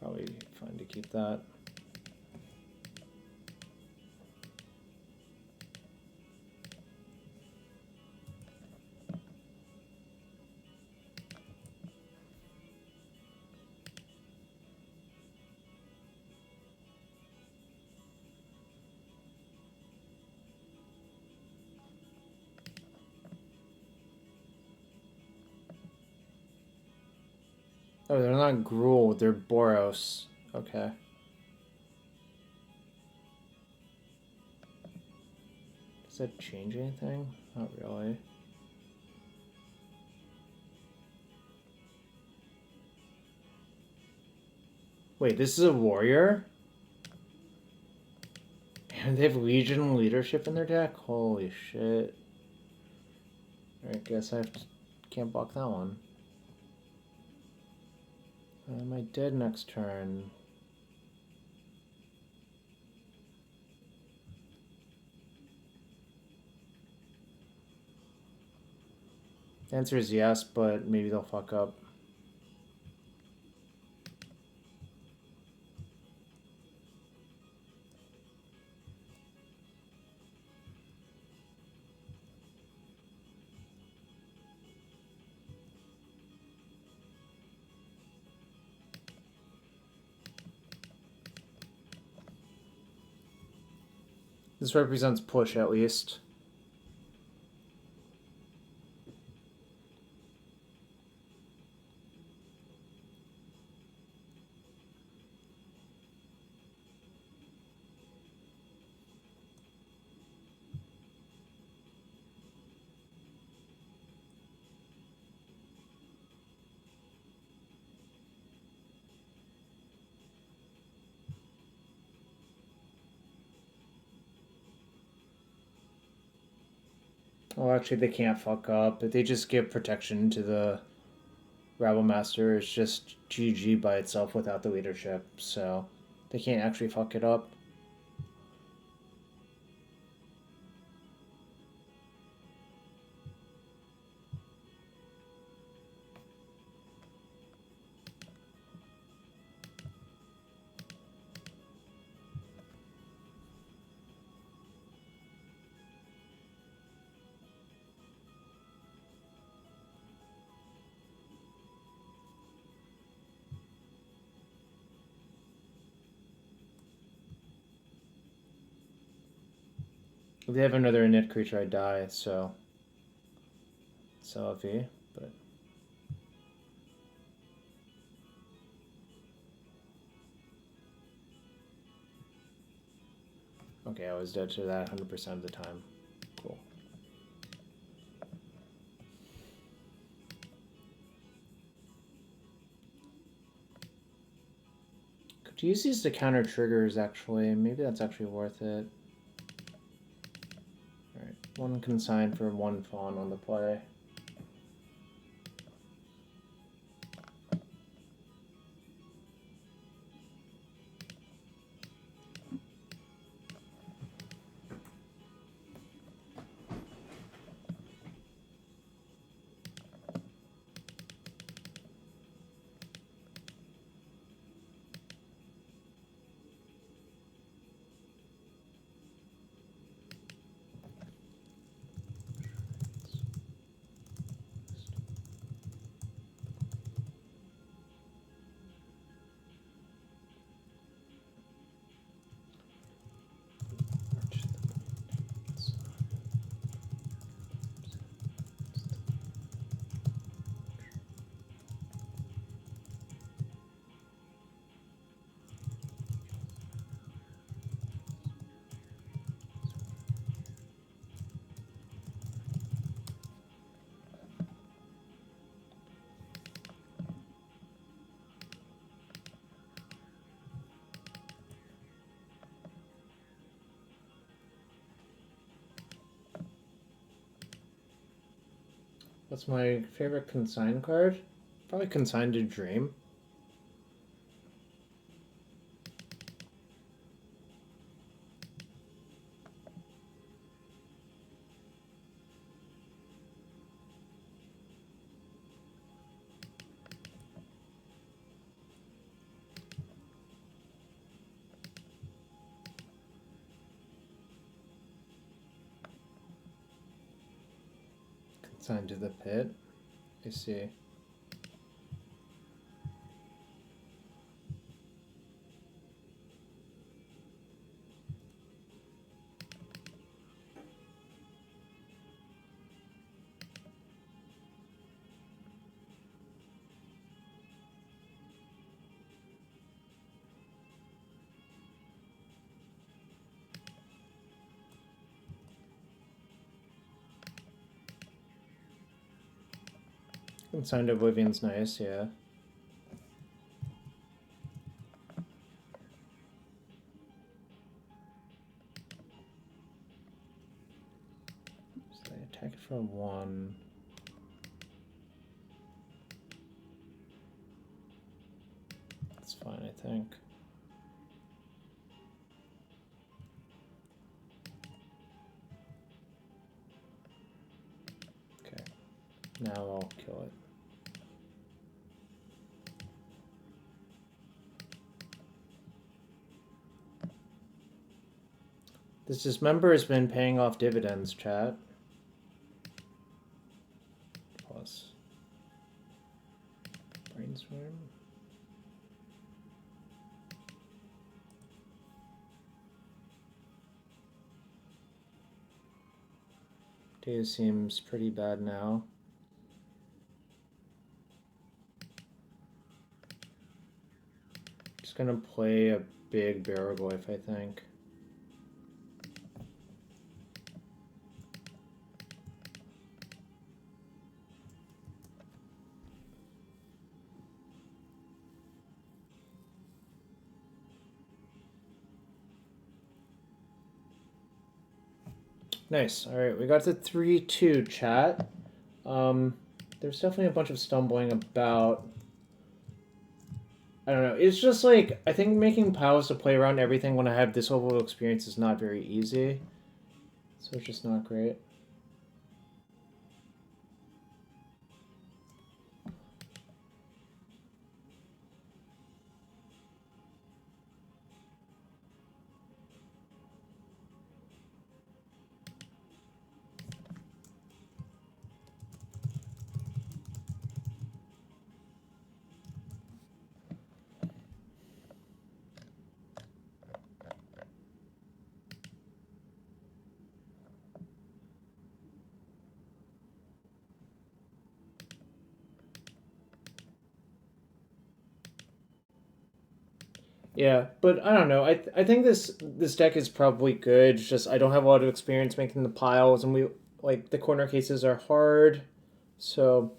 Probably fine to keep that. Oh, they're not Gruul, they're Boros. Okay. Does that change anything? Not really. Wait, this is a warrior? And they have Legion leadership in their deck? Holy shit. I guess I can't block that one. Am I dead next turn? The answer is yes, but maybe they'll fuck up. This represents push, at least. Well, actually, they can't fuck up. If they just give protection to the Rabble Master, it's just GG by itself without the leadership. So they can't actually fuck it up. If they have another init creature, I die, so LFE, but okay, I was dead to that 100% of the time. Cool. Could use these to counter triggers, actually. Maybe that's actually worth it. Alright, one consign for one fawn on the play. What's my favorite consign card? Probably Consign to Dream. Consign to the Pit. I see. Consigned Oblivion's nice, yeah. try one. That's fine, I think. Okay, now I'll kill it. This dismember has been paying off dividends, chat. Plus. Brainstorm. Data seems pretty bad now. Just gonna play a big Baraglyph, I think. Nice. All right, we got to 3-2, chat. There's definitely a bunch of stumbling about. I don't know. It's just like, I think making piles to play around everything when I have this level of experience is not very easy. So it's just not great. Yeah, but I don't know. I think this deck is probably good. It's just I don't have a lot of experience making the piles, and the corner cases are hard, so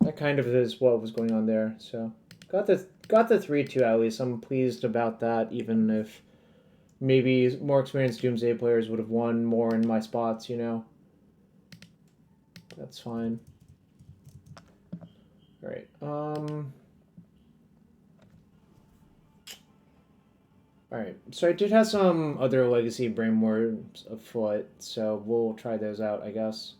that kind of is what was going on there. So got the 3-2 at least. I'm pleased about that, even if maybe more experienced Doomsday players would have won more in my spots. You know, that's fine. All right. Alright, so I did have some other legacy brainworms afoot, so we'll try those out, I guess.